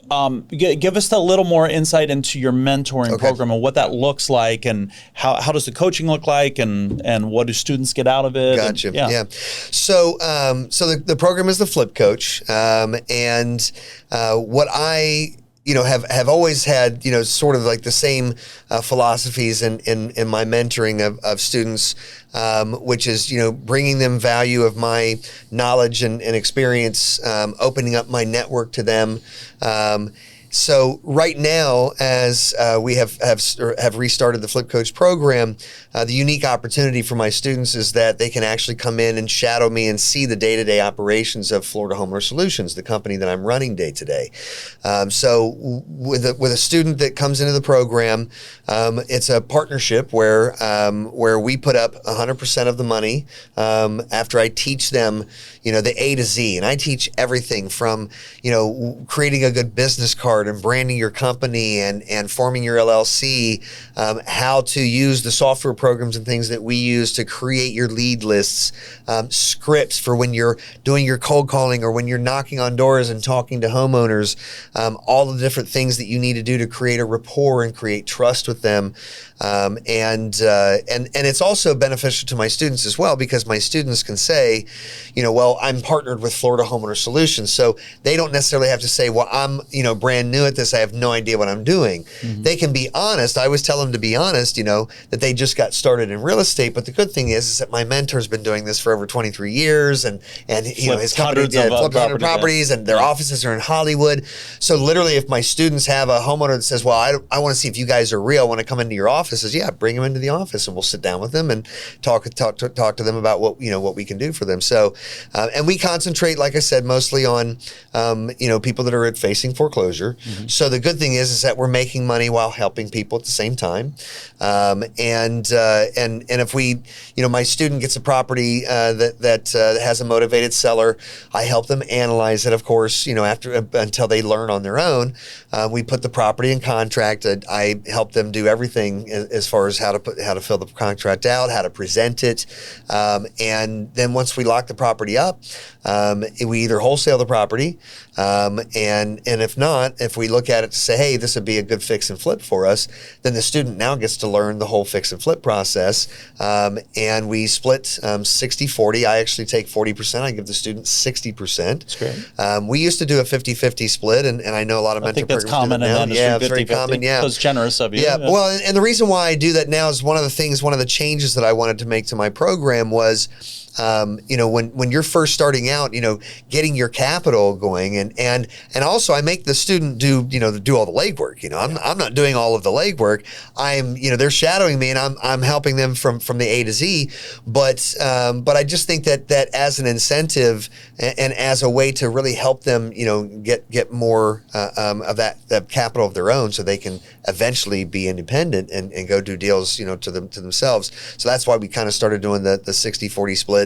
give us a little more insight into your mentoring program and what that looks like, and how does the coaching look like, and what do students get out of it? Gotcha. So the program is the Flip Coach, and what I have always had, sort of like the same philosophies in my mentoring of students, which is, bringing them value of my knowledge and experience, opening up my network to them. So right now, as we have restarted the Flip Coach program, the unique opportunity for my students is that they can actually come in and shadow me and see the day-to-day operations of Florida Homeowner Solutions, the company that I'm running day-to-day. So with a student that comes into the program, it's a partnership where we put up 100% of the money after I teach them, the A to Z, and I teach everything from, creating a good business card and branding your company and forming your LLC, how to use the software programs and things that we use to create your lead lists, scripts for when you're doing your cold calling or when you're knocking on doors and talking to homeowners, all the different things that you need to do to create a rapport and create trust with them. And it's also beneficial to my students as well, because my students can say, well, I'm partnered with Florida Homeowner Solutions. So they don't necessarily have to say, well, I'm, brand new at this. I have no idea what I'm doing. They can be honest. I always tell them to be honest, that they just got started in real estate. But the good thing is that my mentor's been doing this for over 23 years, and his company flipped 100 properties, and their offices are in Hollywood. So literally, if my students have a homeowner that says, well, I want to see if you guys are real, I want to come into your offices, bring them into the office, and we'll sit down with them and talk to them about what we can do for them. So, and we concentrate, like I said, mostly on people that are facing foreclosure. So the good thing is that we're making money while helping people at the same time. And if we, my student gets a property that has a motivated seller, I help them analyze it. Of course, until they learn on their own, we put the property in contract. I help them do everything as far as how to fill the contract out, how to present it, and then once we lock the property up, we either wholesale the property, and if not, if we look at it to say, hey, this would be a good fix and flip for us, then the student now gets to learn the whole fix and flip process, and we split 60-40. I actually take 40%. I give the student 60%. That's great. We used to do a 50-50 split, and I know a lot of mentor programs do that now. In the industry, it's very common. Yeah, that's generous of you. Yeah, well, and the reason why I do that now is one of the changes that I wanted to make to my program was, when you're first starting out, getting your capital going, and also I make the student do all the legwork. I'm not doing all of the legwork. They're shadowing me, and I'm helping them from the A to Z. But I just think that as an incentive and as a way to really help them, get more of that capital of their own, so they can eventually be independent and go do deals, to themselves. So that's why we kind of started doing the 60-40 split.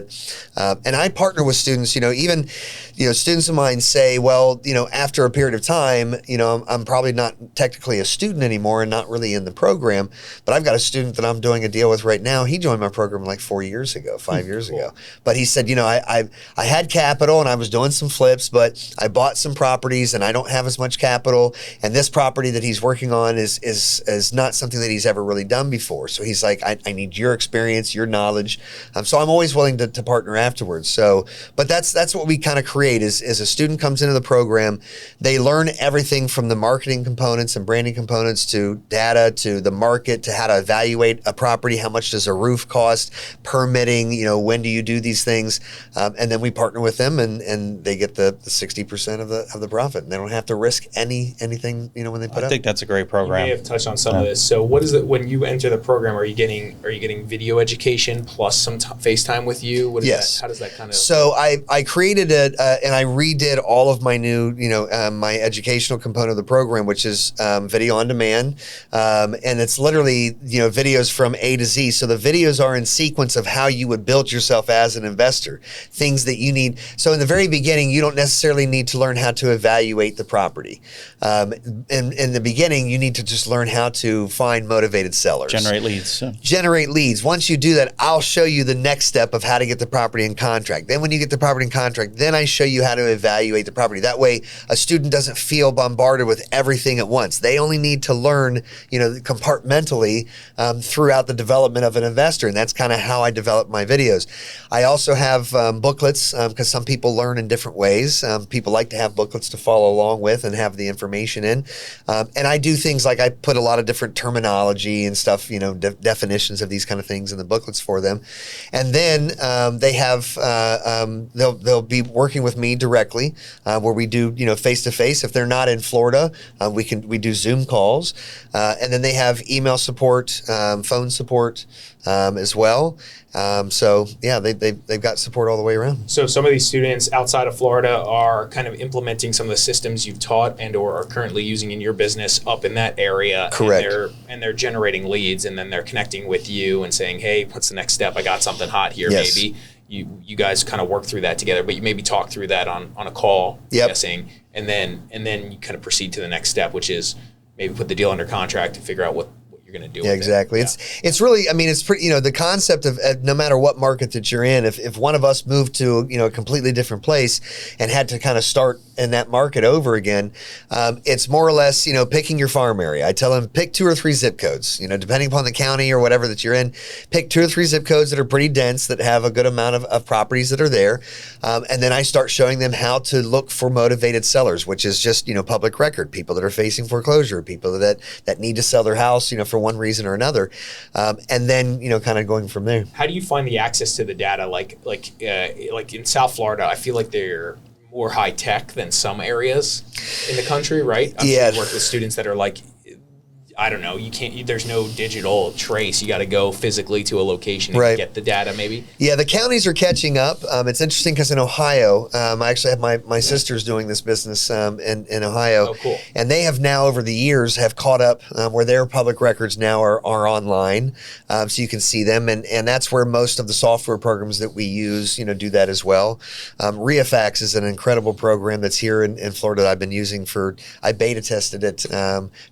And I partner with students, even, students of mine say, well, after a period of time, I'm probably not technically a student anymore and not really in the program, but I've got a student that I'm doing a deal with right now. He joined my program like 5 years ago. But he said, I had capital and I was doing some flips, but I bought some properties and I don't have as much capital. And this property that he's working on is not something that he's ever really done before. So he's like, I need your experience, your knowledge. So I'm always willing to partner afterwards. So, but that's what we kind of create is a student comes into the program, they learn everything from the marketing components and branding components to data, to the market, to how to evaluate a property, how much does a roof cost, permitting, when do you do these things, and then we partner with them and they get the 60% of the profit, and they don't have to risk anything, when they put up. I think that's a great program. You may have touched on some of this. So what is it when you enter the program? Are you getting video education plus some FaceTime with you? Yes. How does that kind of? So I created it and I redid all of my new, my educational component of the program, which is video on demand, and it's literally videos from A to Z. So the videos are in sequence of how you would build yourself as an investor, things that you need. So in the very beginning, you don't necessarily need to learn how to evaluate the property. In the beginning, you need to just learn how to find motivated sellers, generate leads. Generate leads. Once you do that, I'll show you the next step of how to get the property in contract. Then when you get the property in contract, then I show you how to evaluate the property. That way a student doesn't feel bombarded with everything at once. They only need to learn, compartmentally throughout the development of an investor. And that's kind of how I develop my videos. I also have booklets because some people learn in different ways. People like to have booklets to follow along with and have the information in. And I do things like I put a lot of different terminology and stuff, definitions of these kind of things in the booklets for them. And then they have they'll be working with me directly, where we do face to face. If they're not in Florida, we do Zoom calls, and then they have email support, phone support as well. So yeah, they've got support all the way around. So some of these students outside of Florida are kind of implementing some of the systems you've taught and or are currently using in your business up in that area. Correct. And they're generating leads, and then they're connecting with you and saying, hey, what's the next step? I got something hot here. Yes. Maybe. You guys kind of work through that together, but you maybe talk through that on a call, yep. guessing, and then you kind of proceed to the next step, which is maybe put the deal under contract and figure out what you're going to do. Yeah, with exactly. It. It's really, it's pretty, the concept of no matter what market that you're in, if one of us moved to, a completely different place and had to kind of start that market over again, it's more or less, picking your farm area. I tell them pick 2 or 3 zip codes, depending upon the county or whatever that you're in, pick 2 or 3 zip codes that are pretty dense, that have a good amount of properties that are there. And then I start showing them how to look for motivated sellers, which is just, public record, people that are facing foreclosure, people that need to sell their house, for one reason or another. And then, kind of going from there. How do you find the access to the data? Like in South Florida, I feel like they're more high tech than some areas in the country, right? I'm sure you work with students that are like, I don't know, there's no digital trace. You got to go physically to a location and get the data maybe. Yeah, the counties are catching up. It's interesting because in Ohio, I actually have my sisters doing this business in Ohio. Oh, cool. And they have now over the years have caught up where their public records now are online. So you can see them. And that's where most of the software programs that we use, do that as well. ReaFax is an incredible program that's here in Florida that I've been using I beta tested it.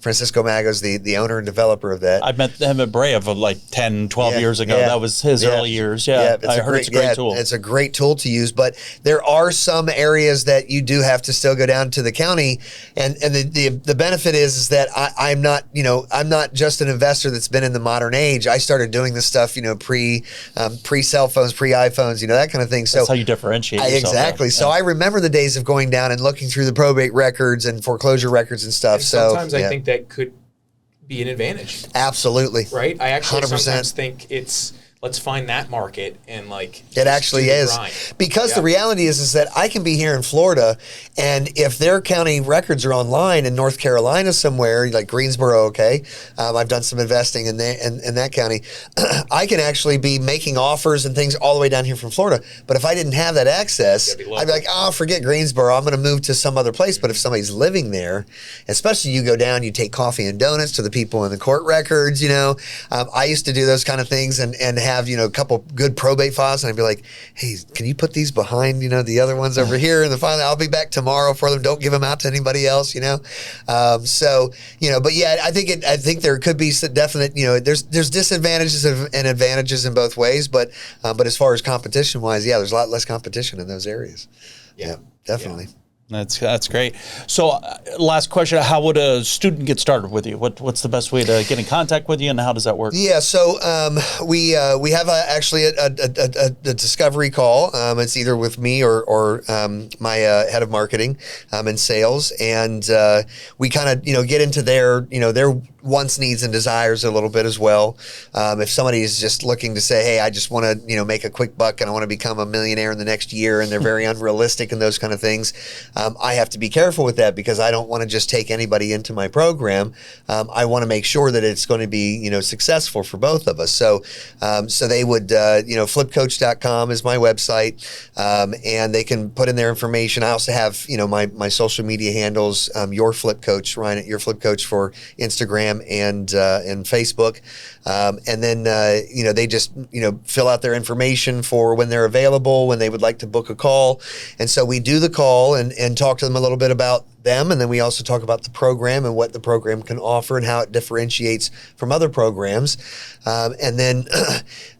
Francisco Magos, the owner and developer of that. I met him at Brea like 10, 12 years ago. That was his early years. I heard it's a great tool. It's a great tool to use, but there are some areas that you do have to still go down to the county. And the benefit is that I'm not just an investor that's been in the modern age. I started doing this stuff, pre cell phones, pre iPhones, that kind of thing. So that's how you differentiate yourself. Exactly. So I remember the days of going down and looking through the probate records and foreclosure records and stuff. And sometimes I think that could be an advantage. Absolutely. Right? I actually 100%. Sometimes think let's find that market and it actually is grind. Because the reality is that I can be here in Florida, and if their county records are online in North Carolina somewhere like Greensboro, I've done some investing in that county. I can actually be making offers and things all the way down here from Florida. But if I didn't have that access, I'd be like, forget Greensboro, I'm going to move to some other place. But if somebody's living there, especially you go down, you take coffee and donuts to the people in the court records. I used to do those kind of things and have a couple good probate files, and I'd be like, hey, can you put these behind the other ones over here in the file? I'll be back tomorrow for them. Don't give them out to anybody else. But I think there could be some definite there's disadvantages and advantages in both ways, but as far as competition wise, there's a lot less competition in those areas. Yeah, definitely. Yeah. That's great. So, last question: how would a student get started with you? What's the best way to get in contact with you, and how does that work? Yeah, so we have actually a discovery call. It's either with me or my head of marketing and sales, and we kind of get into their wants, needs, and desires a little bit as well. If somebody is just looking to say, hey, I just want to make a quick buck and I want to become a millionaire in the next year, and they're very unrealistic and those kind of things, I have to be careful with that because I don't want to just take anybody into my program. I want to make sure that it's going to be successful for both of us. So they would flipcoach.com is my website, and they can put in their information. I also have my social media handles, Your Flip Coach, Ryan at Your Flip Coach for Instagram and Facebook, and then they just fill out their information for when they're available, when they would like to book a call, and so we do the call and talk to them a little bit about them, and then we also talk about the program and what the program can offer and how it differentiates from other programs, and then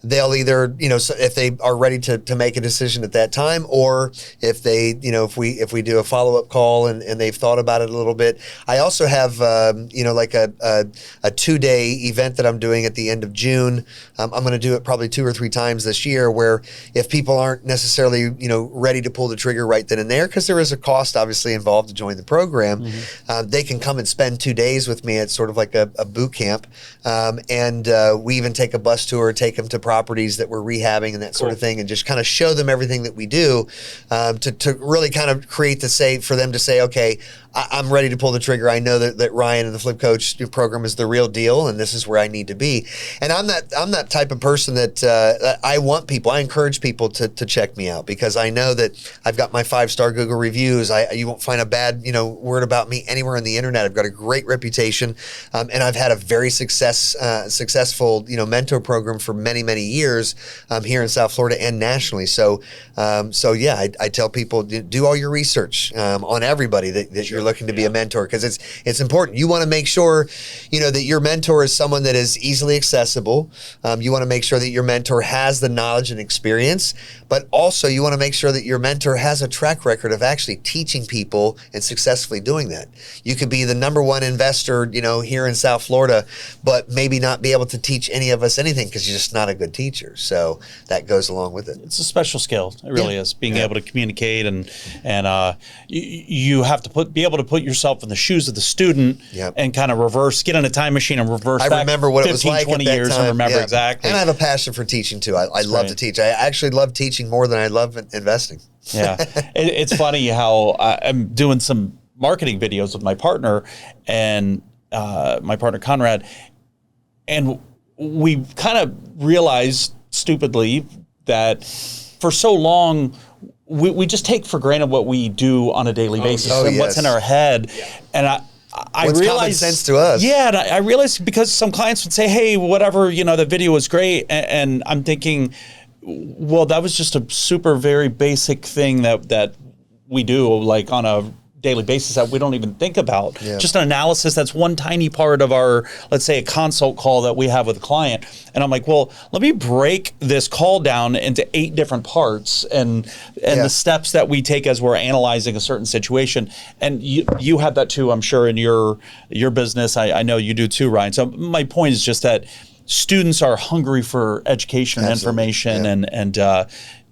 they'll either if they are ready to make a decision at that time, or if they if we do a follow-up call and they've thought about it a little bit. I also have like a 2-day event that I'm doing at the end of June. I'm going to do it probably 2 or 3 times this year, where if people aren't necessarily ready to pull the trigger right then and there, because there is a cost obviously involved to join the program, they can come and spend 2 days with me at sort of like a boot camp, and we even take a bus tour, take them to properties that we're rehabbing and that sort of thing, and just kind of show them everything that we do, to really kind of create for them to say, okay, I'm ready to pull the trigger. I know that Ryan and the Flip Coach program is the real deal, and this is where I need to be. And I'm that type of person that I encourage people to check me out, because I know that I've got my 5-star Google reviews. You won't find a bad word about me anywhere on the internet. I've got a great reputation, and I've had a very successful, mentor program for many, many years here in South Florida and nationally. So yeah, I tell people, do all your research on everybody that you're looking to be a mentor, because it's important. You want to make sure, that your mentor is someone that is easily accessible. You want to make sure that your mentor has the knowledge and experience, but also you want to make sure that your mentor has a track record of actually teaching people and successfully doing that. You could be the #1 investor, here in South Florida, but maybe not be able to teach any of us anything because you're just not a good teacher. So that goes along with it. It's a special skill. It really is, being able to communicate, and you have to be able to put yourself in the shoes of the student and kind of get in a time machine and reverse. I remember what 15, it was like 20 at that years time. And remember exactly. And I have a passion for teaching too. I love to teach. I actually love teaching more than I love investing. Yeah. It's funny how I'm doing some marketing videos with my partner and my partner Conrad, and we kind of realized stupidly that for so long we just take for granted what we do on a daily basis and what's in our head. And I What's realized common sense to us. Yeah, and I realized, because some clients would say, hey, whatever, the video was great. And I'm thinking, well, that was just a super, very basic thing that we do, like on a daily basis, that we don't even think about. Yeah. Just an analysis. That's one tiny part of our, let's say, a consult call that we have with a client. And I'm like, well, let me break this call down into 8 different parts and the steps that we take as we're analyzing a certain situation. And you have that too, I'm sure, in your business. I know you do too, Ryan. So my point is just that students are hungry for education and information, and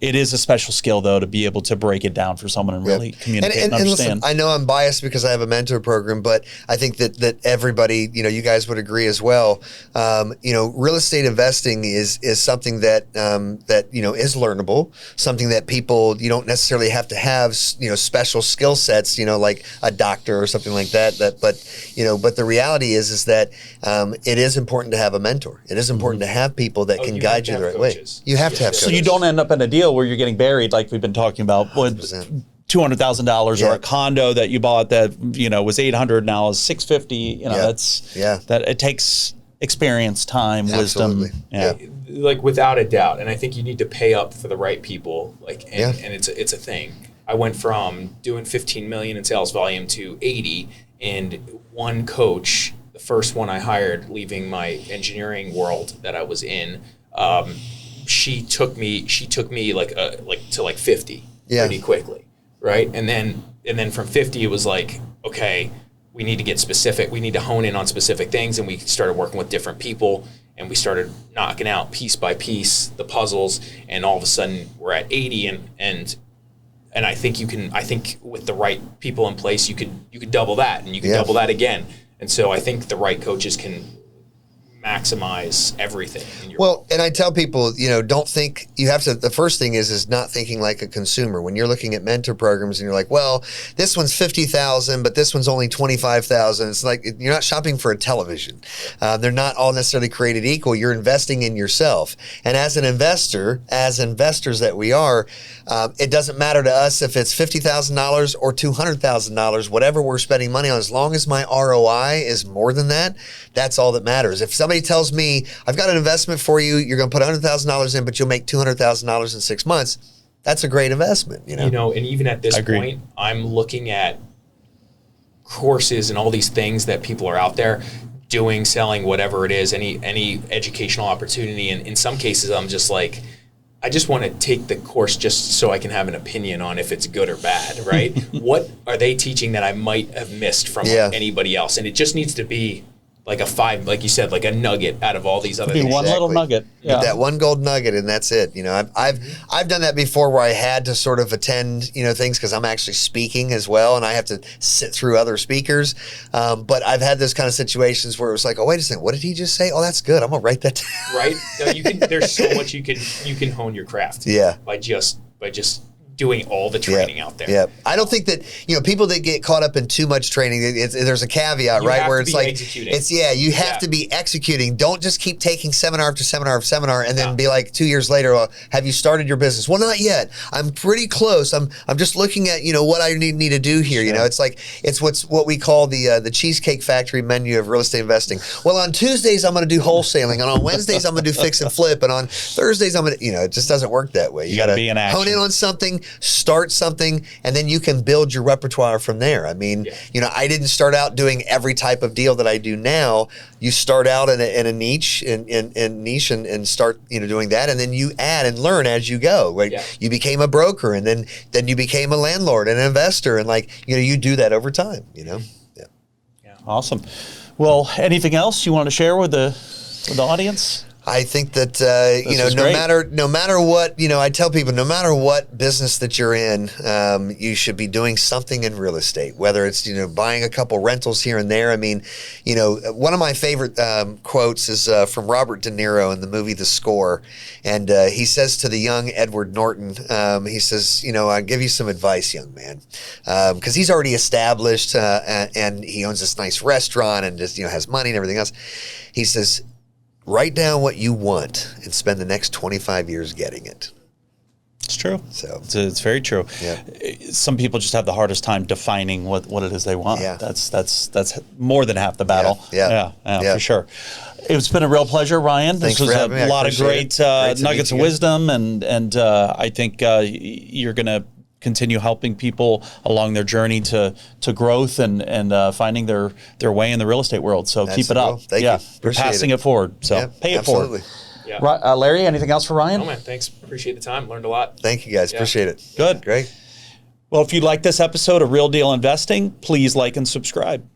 it is a special skill, though, to be able to break it down for someone and really communicate and understand. Listen, I know I'm biased because I have a mentor program, but I think that everybody, you guys would agree as well. Real estate investing is something that is learnable, something that people, you don't necessarily have to have, special skill sets, like a doctor or something like that. But the reality is that it is important to have a mentor. It is important to have people that can guide you the right way. You have to have coaches. So you don't end up in a deal where you're getting buried, like we've been talking about, with $200,000 or a condo that you bought that was $800, now is $650. That it takes experience, time, wisdom. Like without a doubt. And I think you need to pay up for the right people. And it's a thing. I went from doing 15 million in sales volume to 80, and one coach, the first one I hired, leaving my engineering world that I was in, she took me to 50 pretty quickly, right? And then from 50 it was like, okay, we need to get specific. We need to hone in on specific things, and we started working with different people, and we started knocking out piece by piece the puzzles, and all of a sudden we're at 80, and I think with the right people in place you could double that, and you can double that again. And so I think the right coaches can maximize everything in your and I tell people, don't think you have to. The first thing is not thinking like a consumer. When you're looking at mentor programs and you're like, well, this one's $50,000, but this one's only $25,000. It's like you're not shopping for a television. They're not all necessarily created equal. You're investing in yourself. And as an investor, as investors that we are, it doesn't matter to us if it's $50,000 or $200,000, whatever we're spending money on. As long as my ROI is more than that, that's all that matters. If somebody tells me, I've got an investment for you, you're going to put $100,000 in, but you'll make $200,000 in 6 months, that's a great investment. And even at this point, I'm looking at courses and all these things that people are out there doing, selling, whatever it is, any educational opportunity. And in some cases, I'm just like, I just want to take the course just so I can have an opinion on if it's good or bad, right? What are they teaching that I might have missed from anybody else? And it just needs to be like a 5, like you said, like a nugget out of all these other things. One little nugget. Yeah. That one gold nugget, and that's it. I've done that before, where I had to sort of attend, things because I'm actually speaking as well, and I have to sit through other speakers. But I've had those kind of situations where it was like, oh, wait a second, what did he just say? Oh, that's good. I'm gonna write that down. Right? No, there's so much you can hone your craft. Yeah. By just doing all the training out there. Yeah, I don't think that people that get caught up in too much training. There's a caveat, right? Where it's like executing. You have to be executing. Don't just keep taking seminar after seminar after seminar, and then be like 2 years later, well, have you started your business? Well, not yet. I'm pretty close. I'm just looking at what I need to do here. Sure. It's what we call the Cheesecake Factory menu of real estate investing. Well, on Tuesdays I'm going to do wholesaling, and on Wednesdays I'm going to do fix and flip, and on Thursdays I'm going to it just doesn't work that way. You got to be in action. Hone in on something. Start something, and then you can build your repertoire from there. I mean, I didn't start out doing every type of deal that I do now. You start out in a niche, and start doing that, and then you add and learn as you go. Right? Yeah. You became a broker, and then you became a landlord and an investor, and you do that over time. Yeah. Awesome. Well, anything else you want to share with the audience? I think that no matter what I tell people, no matter what business that you're in, you should be doing something in real estate. Whether it's buying a couple rentals here and there. I mean, one of my favorite quotes is from Robert De Niro in the movie The Score, and he says to the young Edward Norton, he says, "I'll give you some advice, young man," because he's already established and he owns this nice restaurant and just has money and everything else. He says, write down what you want and spend the next 25 years getting it. It's true. So it's very true. Yeah. Some people just have the hardest time defining what it is they want. Yeah. That's more than half the battle. Yeah. For sure. It's been a real pleasure, Ryan. Thanks this was for having a me. lot of great nuggets of wisdom, and I think you're going to continue helping people along their journey to growth and finding their way in the real estate world. So keep it up. Thank you. Appreciate passing it forward. So pay it absolutely. forward. Yeah. Larry, anything else for Ryan? No, man. Thanks. Appreciate the time. Learned a lot. Thank you, guys. Appreciate it. Good. Great. Well, if you like this episode of Real Deal Investing, please like and subscribe.